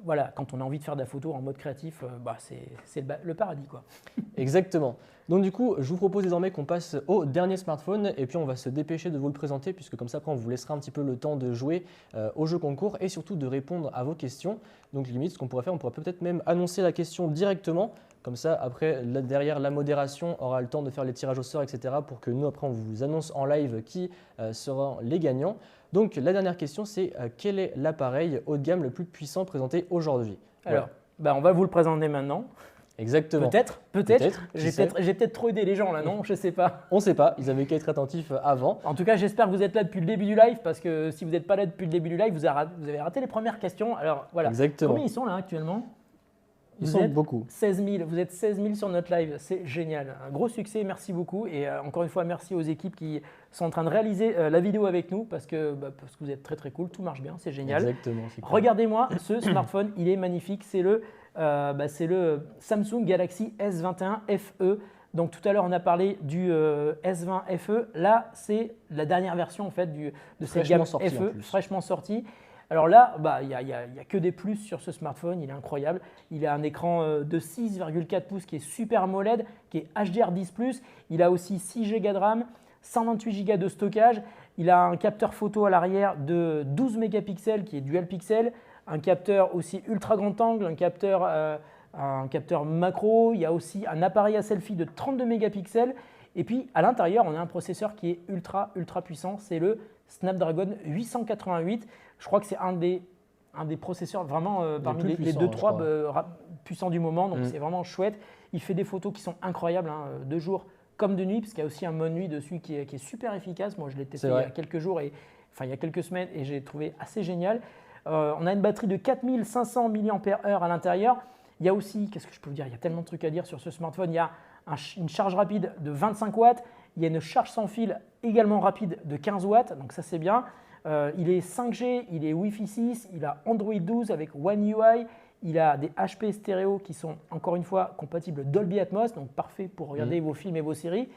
[SPEAKER 2] Voilà, quand on a envie de faire de la photo en mode créatif, c'est le paradis, quoi.
[SPEAKER 1] Exactement. Donc du coup, je vous propose désormais qu'on passe au dernier smartphone et puis on va se dépêcher de vous le présenter puisque comme ça après on vous laissera un petit peu le temps de jouer au jeu concours et surtout de répondre à vos questions. Donc limite, ce qu'on pourrait faire, on pourrait peut-être même annoncer la question directement. Comme ça, après, derrière la modération, aura le temps de faire les tirages au sort, etc. pour que nous, après, on vous annonce en live qui seront les gagnants. Donc la dernière question, c'est quel est l'appareil haut de gamme le plus puissant présenté aujourd'hui?
[SPEAKER 2] Alors, on va vous le présenter maintenant.
[SPEAKER 1] Exactement.
[SPEAKER 2] Peut-être. J'ai peut-être trop aidé les gens là, non? Je ne sais pas.
[SPEAKER 1] On ne sait pas, ils avaient qu'à être attentifs avant.
[SPEAKER 2] En tout cas, j'espère que vous êtes là depuis le début du live parce que si vous n'êtes pas là depuis le début du live, vous avez raté les premières questions. Alors voilà.
[SPEAKER 1] Exactement.
[SPEAKER 2] Combien ils sont là actuellement?
[SPEAKER 1] Ils sont beaucoup.
[SPEAKER 2] 16 000. Vous êtes 16 000 sur notre live. C'est génial. Un gros succès. Merci beaucoup. Et encore une fois, merci aux équipes qui sont en train de réaliser la vidéo avec nous parce que vous êtes très très cool. Tout marche bien. C'est génial.
[SPEAKER 1] Exactement.
[SPEAKER 2] Regardez-moi ce smartphone. Il est magnifique. C'est le Samsung Galaxy S21 FE. Donc tout à l'heure, on a parlé du S20 FE. Là, c'est la dernière version en fait de cette gamme FE, fraîchement sortie. Alors là, il n'y a que des plus sur ce smartphone, il est incroyable. Il a un écran de 6,4 pouces qui est Super AMOLED, qui est HDR10+. Il a aussi 6 Go de RAM, 128 Go de stockage. Il a un capteur photo à l'arrière de 12 mégapixels qui est dual pixel. Un capteur aussi ultra grand angle, un capteur macro. Il y a aussi un appareil à selfie de 32 mégapixels. Et puis à l'intérieur, on a un processeur qui est ultra puissant. C'est le Snapdragon 888. Je crois que c'est un des processeurs vraiment parmi les 2-3 puissants du moment. Donc c'est vraiment chouette. Il fait des photos qui sont incroyables de jour comme de nuit, parce qu'il y a aussi un mode nuit dessus qui est super efficace. Moi, je l'ai testé il y a quelques jours, il y a quelques semaines, et j'ai trouvé assez génial. On a une batterie de 4500 mAh à l'intérieur. Il y a aussi, qu'est-ce que je peux vous dire, il y a tellement de trucs à dire sur ce smartphone. Il y a une charge rapide de 25 watts. Il y a une charge sans fil également rapide de 15 watts, donc ça c'est bien. Il est 5G, il est Wi-Fi 6, il a Android 12 avec One UI. Il a des HP stéréo qui sont encore une fois compatibles Dolby Atmos, donc parfait pour regarder vos films et vos séries.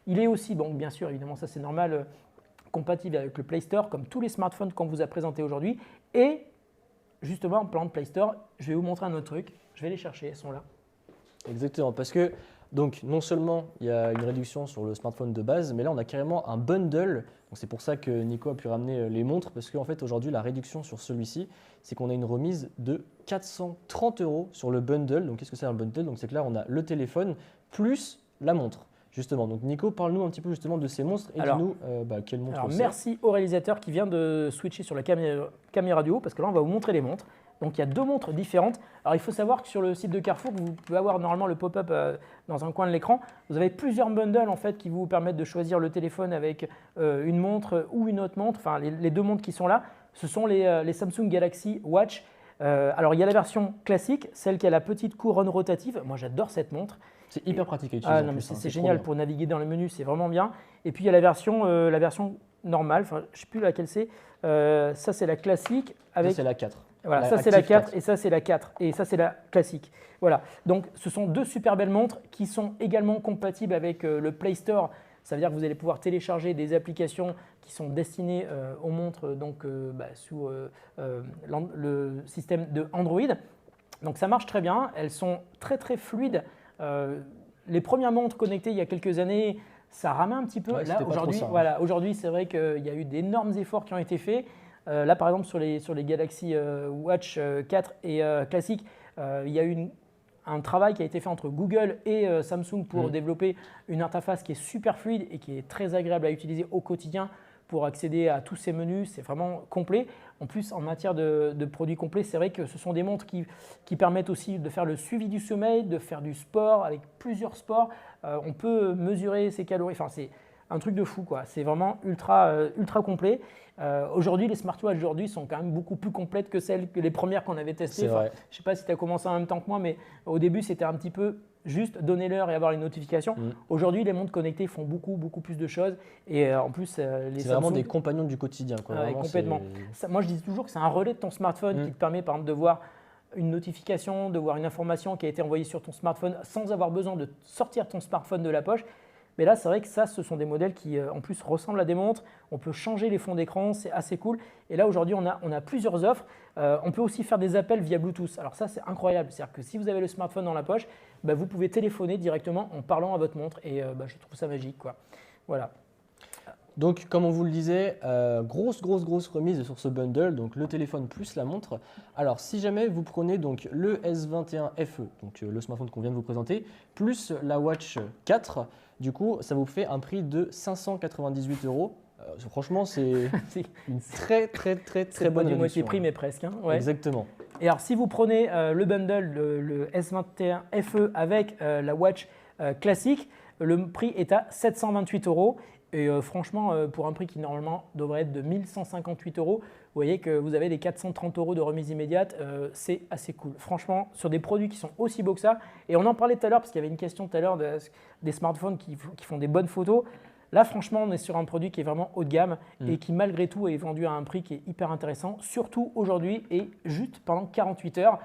[SPEAKER 2] Il est aussi, donc bien sûr, évidemment ça c'est normal, compatible avec le Play Store comme tous les smartphones qu'on vous a présentés aujourd'hui. Et justement, en parlant de Play Store, je vais vous montrer un autre truc. Je vais les chercher, elles sont là.
[SPEAKER 1] Exactement, parce que donc non seulement il y a une réduction sur le smartphone de base, mais là on a carrément un bundle. C'est pour ça que Nico a pu ramener les montres, parce qu'en fait aujourd'hui la réduction sur celui-ci, c'est qu'on a une remise de 430 € sur le bundle. Donc qu'est-ce que c'est un bundle? Donc c'est que là on a le téléphone plus la montre. Justement, donc Nico, parle-nous un petit peu justement de ces monstres et dis-nous quelle montre c'est.
[SPEAKER 2] Merci au réalisateur qui vient de switcher sur la caméra du haut, parce que là on va vous montrer les montres. Donc il y a deux montres différentes. Alors il faut savoir que sur le site de Carrefour, vous pouvez avoir normalement le pop-up dans un coin de l'écran. Vous avez plusieurs bundles en fait qui vous permettent de choisir le téléphone avec une montre ou une autre montre. Enfin les deux montres qui sont là, ce sont les Samsung Galaxy Watch. Alors il y a la version classique, celle qui a la petite couronne rotative. Moi j'adore cette montre.
[SPEAKER 1] C'est hyper pratique à utiliser.
[SPEAKER 2] C'est génial pour naviguer dans le menu, c'est vraiment bien. Et puis il y a la version normale, enfin je ne sais plus laquelle c'est. Ça c'est la classique.
[SPEAKER 1] Ça c'est la 4.
[SPEAKER 2] Voilà, ça c'est la 4 et ça c'est la 4 et ça c'est la classique. Voilà, donc ce sont deux super belles montres qui sont également compatibles avec le Play Store. Ça veut dire que vous allez pouvoir télécharger des applications qui sont destinées aux montres donc, sous le système de Android. Donc ça marche très bien, elles sont très très fluides. Les premières montres connectées il y a quelques années, ça ramait un petit peu.
[SPEAKER 1] Ouais,
[SPEAKER 2] là aujourd'hui c'est vrai qu'il y a eu d'énormes efforts qui ont été faits. Là, par exemple, sur les Galaxy Watch 4 et classique, il y a eu un travail qui a été fait entre Google et Samsung pour développer une interface qui est super fluide et qui est très agréable à utiliser au quotidien pour accéder à tous ces menus. C'est vraiment complet. En plus, en matière de produits complets, c'est vrai que ce sont des montres qui permettent aussi de faire le suivi du sommeil, de faire du sport avec plusieurs sports. On peut mesurer ses calories. Enfin, c'est un truc de fou, quoi. C'est vraiment ultra complet. Aujourd'hui, les smartwatches aujourd'hui sont quand même beaucoup plus complètes que les premières qu'on avait testées. Enfin, je ne sais pas si tu as commencé en même temps que moi, mais au début, c'était un petit peu juste donner l'heure et avoir une notification. Aujourd'hui, les montres connectées font beaucoup plus de choses. Et en plus,
[SPEAKER 1] c'est vraiment des compagnons du quotidien, quoi. Vraiment,
[SPEAKER 2] complètement. Moi, je dis toujours que c'est un relais de ton smartphone qui te permet, par exemple, de voir une notification, de voir une information qui a été envoyée sur ton smartphone sans avoir besoin de sortir ton smartphone de la poche. Mais là, c'est vrai que ce sont des modèles qui, en plus, ressemblent à des montres. On peut changer les fonds d'écran, c'est assez cool. Et là, aujourd'hui, on a plusieurs offres. On peut aussi faire des appels via Bluetooth. Alors ça, c'est incroyable. C'est-à-dire que si vous avez le smartphone dans la poche, vous pouvez téléphoner directement en parlant à votre montre. Et je trouve ça magique, quoi. Voilà.
[SPEAKER 1] Donc, comme on vous le disait, grosse remise sur ce bundle, donc le téléphone plus la montre. Alors, si jamais vous prenez donc le S21 FE, donc le smartphone qu'on vient de vous présenter, plus la Watch 4, du coup, ça vous fait un prix de 598 €. Franchement, c'est une très bonne réduction.
[SPEAKER 2] Moitié prix, mais presque. Hein, ouais.
[SPEAKER 1] Exactement.
[SPEAKER 2] Et alors, si vous prenez le bundle, le S21 FE avec la Watch classique, le prix est à 728 €. Et franchement, pour un prix qui normalement devrait être de 1158 €, vous voyez que vous avez les 430 € de remise immédiate, c'est assez cool. Franchement, sur des produits qui sont aussi beaux que ça, et on en parlait tout à l'heure parce qu'il y avait une question tout à l'heure des smartphones qui font des bonnes photos. Là, franchement, on est sur un produit qui est vraiment haut de gamme et qui, malgré tout, est vendu à un prix qui est hyper intéressant, surtout aujourd'hui et juste pendant 48 heures.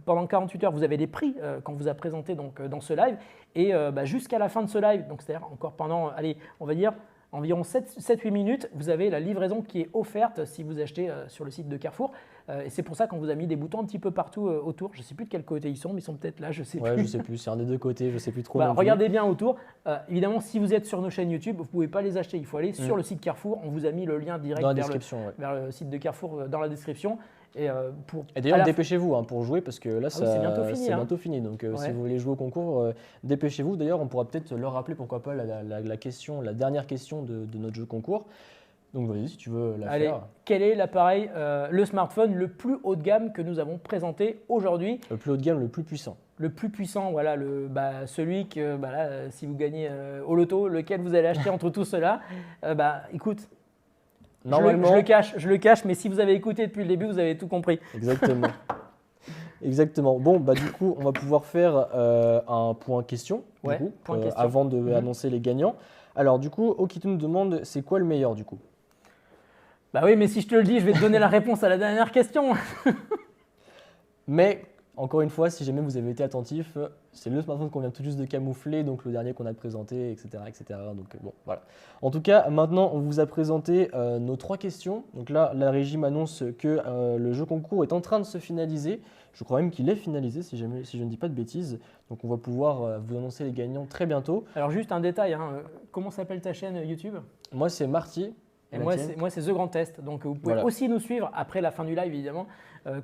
[SPEAKER 2] Pendant 48 heures, vous avez les prix qu'on vous a présentés dans ce live. Et jusqu'à la fin de ce live, donc c'est-à-dire encore pendant, allez, on va dire environ 7-8 minutes, vous avez la livraison qui est offerte si vous achetez sur le site de Carrefour. Et c'est pour ça qu'on vous a mis des boutons un petit peu partout autour. Je ne sais plus de quel côté ils sont, mais ils sont peut-être là, je ne sais plus.
[SPEAKER 1] Je ne sais plus, c'est un des deux côtés, je ne sais plus trop.
[SPEAKER 2] Regardez bien autour. Évidemment, si vous êtes sur nos chaînes YouTube, vous ne pouvez pas les acheter. Il faut aller sur le site Carrefour. On vous a mis le lien direct vers le site de Carrefour dans la description. Et
[SPEAKER 1] d'ailleurs, dépêchez-vous pour jouer parce que là, c'est
[SPEAKER 2] bientôt
[SPEAKER 1] fini. Donc, si vous voulez jouer au concours, dépêchez-vous. D'ailleurs, on pourra peut-être leur rappeler, pourquoi pas, la dernière question de notre jeu concours. Donc, vas-y, si tu veux la faire.
[SPEAKER 2] Quel est l'appareil, le smartphone le plus haut de gamme que nous avons présenté aujourd'hui?
[SPEAKER 1] Le plus haut de gamme, le plus puissant.
[SPEAKER 2] le plus puissant, voilà, celui que là, si vous gagnez au loto, lequel vous allez acheter entre tous ceux-là, écoute,
[SPEAKER 1] Normalement,
[SPEAKER 2] je le cache, mais si vous avez écouté depuis le début, vous avez tout compris.
[SPEAKER 1] exactement. Exactement. Bon, du coup, on va pouvoir faire un point question,
[SPEAKER 2] Ouais,
[SPEAKER 1] du coup,
[SPEAKER 2] point question.
[SPEAKER 1] avant d'annoncer les gagnants. Alors, du coup, Okito nous demande, c'est quoi le meilleur, du coup?
[SPEAKER 2] Bah oui, mais si je te le dis, je vais te donner la réponse à la dernière question.
[SPEAKER 1] Mais, encore une fois, si jamais vous avez été attentif, c'est le smartphone qu'on vient tout juste de camoufler, donc le dernier qu'on a présenté, etc. etc. Donc, bon, voilà. En tout cas, maintenant, on vous a présenté nos 3 questions. Donc là, la régie m'annonce que le jeu concours est en train de se finaliser. Je crois même qu'il est finalisé, si je ne dis pas de bêtises. Donc, on va pouvoir vous annoncer les gagnants très bientôt.
[SPEAKER 2] Alors, juste un détail, comment s'appelle ta chaîne YouTube?
[SPEAKER 1] Moi, c'est Marty.
[SPEAKER 2] Et moi, c'est The Grand Test. Donc, vous pouvez aussi nous suivre après la fin du live, évidemment,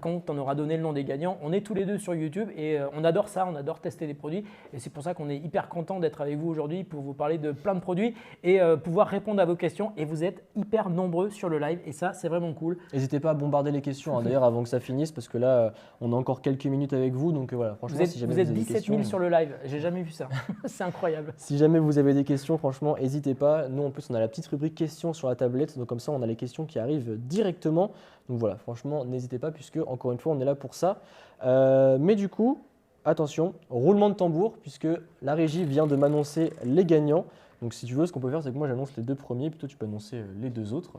[SPEAKER 2] quand on aura donné le nom des gagnants. On est tous les deux sur YouTube et on adore ça, on adore tester des produits. Et c'est pour ça qu'on est hyper content d'être avec vous aujourd'hui pour vous parler de plein de produits et pouvoir répondre à vos questions. Et vous êtes hyper nombreux sur le live et ça, c'est vraiment cool.
[SPEAKER 1] N'hésitez pas à bombarder les questions, d'ailleurs, avant que ça finisse, parce que là, on a encore quelques minutes avec vous. Donc voilà, franchement, si jamais
[SPEAKER 2] vous êtes
[SPEAKER 1] avez
[SPEAKER 2] 17 000
[SPEAKER 1] des questions,
[SPEAKER 2] sur le live. J'ai jamais vu ça. C'est incroyable.
[SPEAKER 1] si jamais vous avez des questions, franchement, n'hésitez pas. Nous, en plus, on a la petite rubrique questions sur la tablette. Donc comme ça, on a les questions qui arrivent directement. Donc voilà, franchement, n'hésitez pas, puisque encore une fois, on est là pour ça. Mais du coup, attention, roulement de tambour, puisque la régie vient de m'annoncer les gagnants. Donc si tu veux, ce qu'on peut faire, c'est que moi, j'annonce les 2 premiers, puis toi, tu peux annoncer les 2 autres.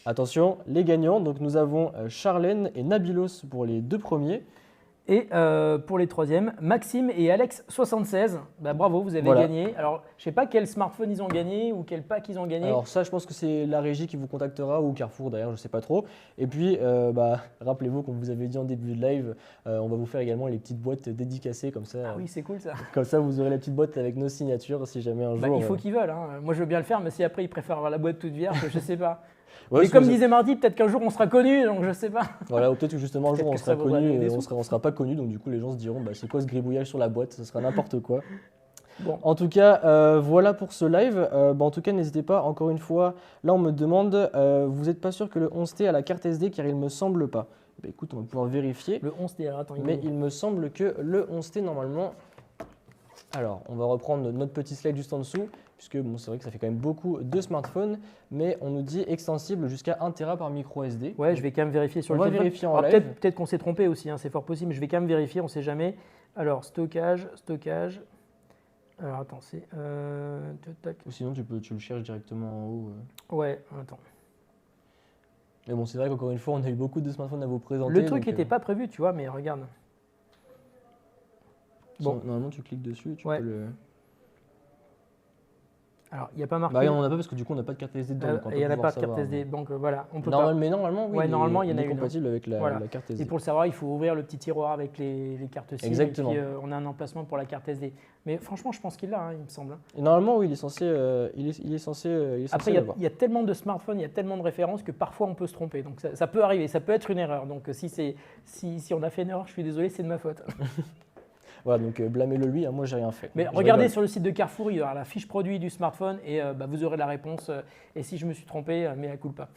[SPEAKER 1] Attention, les gagnants. Donc nous avons Charlène et Nabilos pour les 2 premiers.
[SPEAKER 2] Et pour les troisièmes, Maxime et Alex76. Bravo, vous avez gagné. Alors, je ne sais pas quel smartphone ils ont gagné ou quel pack ils ont gagné.
[SPEAKER 1] Alors ça, je pense que c'est la régie qui vous contactera ou Carrefour d'ailleurs, je ne sais pas trop. Et puis, rappelez-vous, comme vous avez dit en début de live, on va vous faire également les petites boîtes dédicacées comme ça.
[SPEAKER 2] Ah oui, c'est cool ça.
[SPEAKER 1] Comme ça, vous aurez la petite boîte avec nos signatures si jamais un jour…
[SPEAKER 2] il faut qu'ils veulent. Moi, je veux bien le faire, mais si après ils préfèrent avoir la boîte toute vierge, je ne sais pas.
[SPEAKER 1] Ouais,
[SPEAKER 2] mais comme disait Marty, peut-être qu'un jour on sera connu, donc je sais pas.
[SPEAKER 1] Voilà, ou peut-être que justement un jour on sera connu et on sera pas connu, donc du coup les gens se diront c'est quoi ce gribouillage sur la boîte, ce sera n'importe quoi.
[SPEAKER 2] Bon.
[SPEAKER 1] En tout cas, voilà pour ce live. En tout cas, n'hésitez pas, encore une fois, là on me demande, vous n'êtes pas sûr que le 11T a la carte SD car il ne me semble pas. Écoute, on va pouvoir vérifier.
[SPEAKER 2] Le 11T, alors attends.
[SPEAKER 1] Mais il me semble que le 11T normalement… Alors, on va reprendre notre petit slide juste en dessous, puisque c'est vrai que ça fait quand même beaucoup de smartphones, mais on nous dit extensible jusqu'à 1 Tera par micro SD.
[SPEAKER 2] Ouais, je vais quand même vérifier sur
[SPEAKER 1] le téléphone. On va vérifier en live.
[SPEAKER 2] Peut-être qu'on s'est trompé aussi, c'est fort possible, mais je vais quand même vérifier, on ne sait jamais. Alors, stockage. Alors, attends, c'est…
[SPEAKER 1] Ou sinon, tu le cherches directement en haut.
[SPEAKER 2] Ouais, attends.
[SPEAKER 1] Mais bon, c'est vrai qu'encore une fois, on a eu beaucoup de smartphones à vous présenter.
[SPEAKER 2] Le truc n'était pas prévu, tu vois, mais regarde.
[SPEAKER 1] Bon. Normalement, tu cliques dessus, tu peux le…
[SPEAKER 2] Alors, il n'y a pas marqué…
[SPEAKER 1] il n'y en a pas parce que du coup, on n'a pas de carte SD dedans.
[SPEAKER 2] Il n'y en a pas de carte SD, donc voilà. On peut
[SPEAKER 1] Mais normalement, oui,
[SPEAKER 2] normalement, il y en a une.
[SPEAKER 1] Compatible avec la carte SD.
[SPEAKER 2] Et pour le savoir, il faut ouvrir le petit tiroir avec les cartes SIM.
[SPEAKER 1] Exactement.
[SPEAKER 2] Et puis, on a un emplacement pour la carte SD. Mais franchement, je pense qu'il l'a, il me semble.
[SPEAKER 1] Et normalement, oui, il est censé
[SPEAKER 2] Après, il y a tellement de smartphones, il y a tellement de références que parfois on peut se tromper. Donc ça peut arriver, ça peut être une erreur. Donc si on a fait une erreur, je suis désolé, c'est de ma faute.
[SPEAKER 1] Voilà, donc blâmez-le lui, moi j'ai rien fait.
[SPEAKER 2] Mais regardez sur le site de Carrefour, il y aura la fiche produit du smartphone et vous aurez la réponse. Et si je me suis trompé, mea culpa.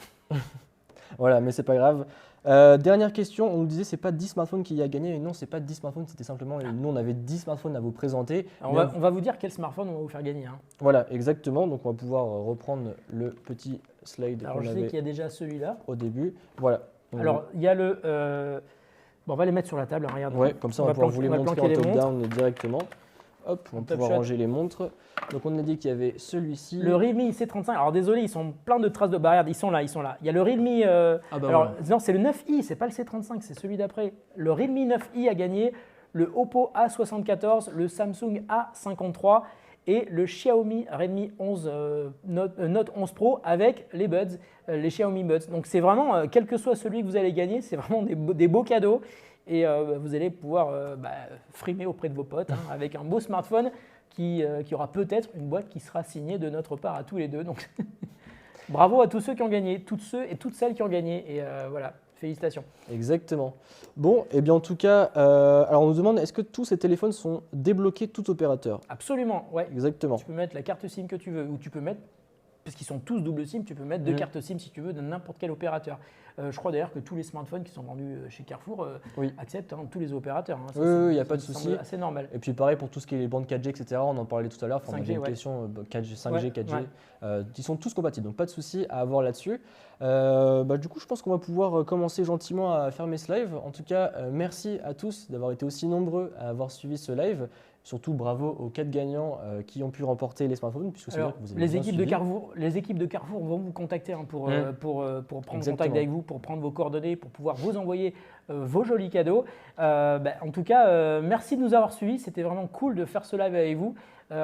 [SPEAKER 1] Voilà, mais c'est pas grave. Dernière question, on nous disait c'est pas 10 smartphones qui y a gagné, et non, c'est pas 10 smartphones, c'était simplement, nous on avait 10 smartphones à vous présenter.
[SPEAKER 2] Alors, on va vous dire quel smartphone on va vous faire gagner.
[SPEAKER 1] Voilà, exactement, donc on va pouvoir reprendre le petit slide.
[SPEAKER 2] Alors je sais qu'il y a déjà celui-là.
[SPEAKER 1] Au début, voilà.
[SPEAKER 2] Alors il y a le… on va les mettre sur la table, regarde.
[SPEAKER 1] Ouais, comme ça on va pouvoir vous les montrer en top-down directement. Hop, on va pouvoir ranger les montres. Donc on a dit qu'il y avait celui-ci.
[SPEAKER 2] Le Realme C35. Alors désolé, ils sont plein de traces de barrière. Ils sont là. Il y a le Realme… non, c'est le 9i, c'est pas le C35, c'est celui d'après. Le Realme 9i a gagné, le Oppo A74, le Samsung A53 et le Xiaomi Redmi 11 Note 11 Pro avec les Buds, les Xiaomi Buds. Donc c'est vraiment, quel que soit celui que vous allez gagner, c'est vraiment des beaux cadeaux. Et vous allez pouvoir frimer auprès de vos potes avec un beau smartphone qui aura peut-être une boîte qui sera signée de notre part à tous les deux. Donc bravo à tous ceux qui ont gagné, toutes ceux et toutes celles qui ont gagné. Et voilà, félicitations.
[SPEAKER 1] Exactement. Bon, et bien en tout cas, alors on nous demande est-ce que tous ces téléphones sont débloqués tout opérateur?
[SPEAKER 2] Absolument, ouais.
[SPEAKER 1] Exactement.
[SPEAKER 2] Tu peux mettre la carte SIM que tu veux ou tu peux mettre, parce qu'ils sont tous double SIM, tu peux mettre deux cartes SIM si tu veux de n'importe quel opérateur. Je crois d'ailleurs que tous les smartphones qui sont vendus chez Carrefour
[SPEAKER 1] Oui.
[SPEAKER 2] acceptent, hein, tous les opérateurs. Hein. Ça,
[SPEAKER 1] Oui, il n'y a pas de
[SPEAKER 2] ça me
[SPEAKER 1] souci.
[SPEAKER 2] semble assez normal.
[SPEAKER 1] Et puis pareil pour tout ce qui est les bandes 4G, etc. On en parlait tout à l'heure. Enfin, on
[SPEAKER 2] 5G,
[SPEAKER 1] avait une
[SPEAKER 2] ouais.
[SPEAKER 1] question 4G, 5G,
[SPEAKER 2] Ouais,
[SPEAKER 1] 4G.
[SPEAKER 2] ouais.
[SPEAKER 1] Ils sont tous compatibles, donc pas de souci à avoir là-dessus. Du coup, je pense qu'on va pouvoir commencer gentiment à fermer ce live. En tout cas, merci à tous d'avoir été aussi nombreux à avoir suivi ce live. Surtout bravo aux 4 gagnants qui ont pu remporter les smartphones, puisque c'est
[SPEAKER 2] Alors,
[SPEAKER 1] vrai que vous avez
[SPEAKER 2] les
[SPEAKER 1] bien
[SPEAKER 2] équipes
[SPEAKER 1] suivi.
[SPEAKER 2] les équipes de Carrefour vont vous contacter hein, pour prendre
[SPEAKER 1] Exactement.
[SPEAKER 2] contact avec vous, pour prendre vos coordonnées, pour pouvoir vous envoyer vos jolis cadeaux. En tout cas, merci de nous avoir suivis. C'était vraiment cool de faire ce live avec vous.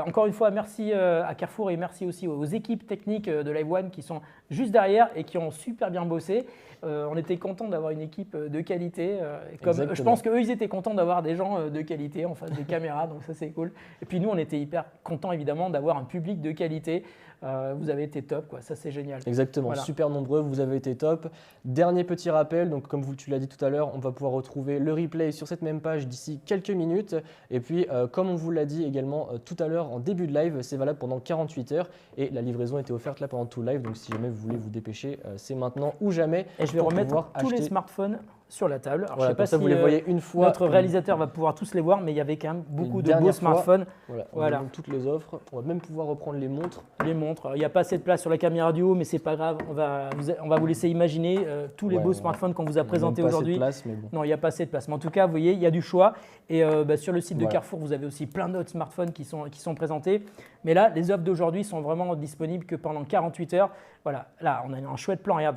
[SPEAKER 2] Encore une fois, merci à Carrefour et merci aussi aux équipes techniques de Live One qui sont juste derrière et qui ont super bien bossé. On était content d'avoir une équipe de qualité. Je pense qu'eux, ils étaient contents d'avoir des gens de qualité en face des caméras, donc ça c'est cool. Et puis nous, on était hyper contents évidemment d'avoir un public de qualité. Vous avez été top, quoi. Ça c'est génial.
[SPEAKER 1] Exactement,
[SPEAKER 2] Voilà.
[SPEAKER 1] super nombreux, vous avez été top. Dernier petit rappel, donc comme tu l'as dit tout à l'heure, on va pouvoir retrouver le replay sur cette même page d'ici quelques minutes. Et puis, comme on vous l'a dit également tout à l'heure en début de live, c'est valable pendant 48 heures et la livraison était offerte là pendant tout le live. Donc si jamais vous voulez vous dépêcher, c'est maintenant ou jamais.
[SPEAKER 2] Et je vais
[SPEAKER 1] pour
[SPEAKER 2] remettre
[SPEAKER 1] pouvoir
[SPEAKER 2] tous les
[SPEAKER 1] acheter.
[SPEAKER 2] smartphones sur la table. Alors,
[SPEAKER 1] Voilà,
[SPEAKER 2] je sais pas
[SPEAKER 1] comme ça
[SPEAKER 2] si
[SPEAKER 1] vous les voyez une fois.
[SPEAKER 2] notre réalisateur va pouvoir tous les voir, mais il y avait quand même beaucoup de beaux
[SPEAKER 1] dernière fois.
[SPEAKER 2] smartphones.
[SPEAKER 1] Voilà, on
[SPEAKER 2] Voilà.
[SPEAKER 1] vous donne toutes les offres. On va même pouvoir reprendre les montres.
[SPEAKER 2] Les montres. Il n'y a pas assez de place sur la caméra du haut, mais c'est pas grave. On va vous laisser imaginer tous les
[SPEAKER 1] Ouais,
[SPEAKER 2] beaux
[SPEAKER 1] ouais.
[SPEAKER 2] smartphones qu'on vous a
[SPEAKER 1] On a
[SPEAKER 2] présentés
[SPEAKER 1] même pas assez de
[SPEAKER 2] aujourd'hui.
[SPEAKER 1] place, mais bon.
[SPEAKER 2] Non, il n'y a pas assez de place. Mais en tout cas, vous voyez, il y a du choix. Et sur le site de
[SPEAKER 1] Voilà.
[SPEAKER 2] Carrefour, vous avez aussi plein d'autres smartphones qui sont présentés. Mais là, les offres d'aujourd'hui sont vraiment disponibles que pendant 48 heures. Voilà, là, on a un chouette plan. Regarde.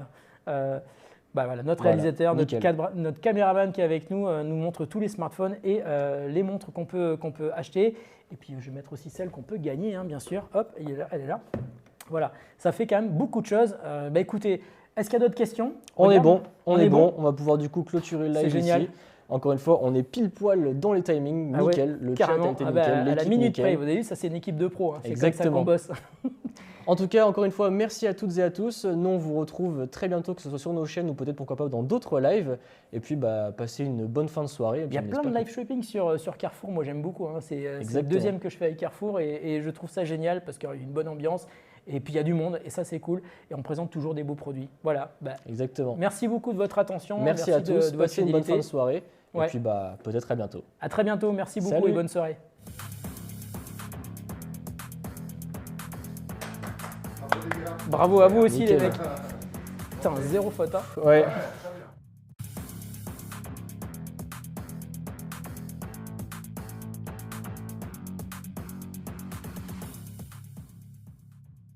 [SPEAKER 2] Voilà, notre
[SPEAKER 1] Voilà,
[SPEAKER 2] réalisateur,
[SPEAKER 1] nickel.
[SPEAKER 2] notre caméraman qui est avec nous nous montre tous les smartphones et les montres qu'on peut acheter. Et puis, je vais mettre aussi celles qu'on peut gagner, hein, bien sûr. Hop, elle est là. Voilà, ça fait quand même beaucoup de choses. Écoutez, est-ce qu'il y a d'autres questions?
[SPEAKER 1] On est
[SPEAKER 2] Regarde,
[SPEAKER 1] bon, on est bon. On va pouvoir du coup clôturer le live
[SPEAKER 2] C'est génial.
[SPEAKER 1] ici. Encore une fois, on est pile poil dans les timings,
[SPEAKER 2] Ah ouais,
[SPEAKER 1] nickel. Le chat a
[SPEAKER 2] carrément.
[SPEAKER 1] été
[SPEAKER 2] Ah
[SPEAKER 1] nickel,
[SPEAKER 2] à la
[SPEAKER 1] l'équipe
[SPEAKER 2] minute
[SPEAKER 1] nickel.
[SPEAKER 2] près, vous avez vu, ça c'est une équipe de pros. Hein. C'est comme ça
[SPEAKER 1] Exactement.
[SPEAKER 2] qu'on bosse.
[SPEAKER 1] En tout cas, encore une fois, merci à toutes et à tous. Nous, on vous retrouve très bientôt, que ce soit sur nos chaînes ou peut-être pourquoi pas dans d'autres lives. Et puis, passez une bonne fin de soirée. Et
[SPEAKER 2] Il y a
[SPEAKER 1] puis, on
[SPEAKER 2] plein de
[SPEAKER 1] espère
[SPEAKER 2] live shopping sur Carrefour, moi j'aime beaucoup. Hein. C'est le
[SPEAKER 1] Exactement.
[SPEAKER 2] deuxième que je fais avec Carrefour et je trouve ça génial parce qu'il y a une bonne ambiance et puis il y a du monde et ça c'est cool. Et on présente toujours des beaux produits. Voilà.
[SPEAKER 1] Exactement.
[SPEAKER 2] Merci beaucoup de votre attention.
[SPEAKER 1] Merci à tous.
[SPEAKER 2] de votre
[SPEAKER 1] Passez une bonne fin
[SPEAKER 2] fidélité.
[SPEAKER 1] de soirée.
[SPEAKER 2] Ouais.
[SPEAKER 1] Et puis, peut-être à bientôt.
[SPEAKER 2] À très bientôt. Merci beaucoup
[SPEAKER 1] Salut.
[SPEAKER 2] et bonne soirée. Bravo à vous aussi
[SPEAKER 1] Nickel.
[SPEAKER 2] les mecs. Putain, zéro faute. Hein.
[SPEAKER 1] Ouais.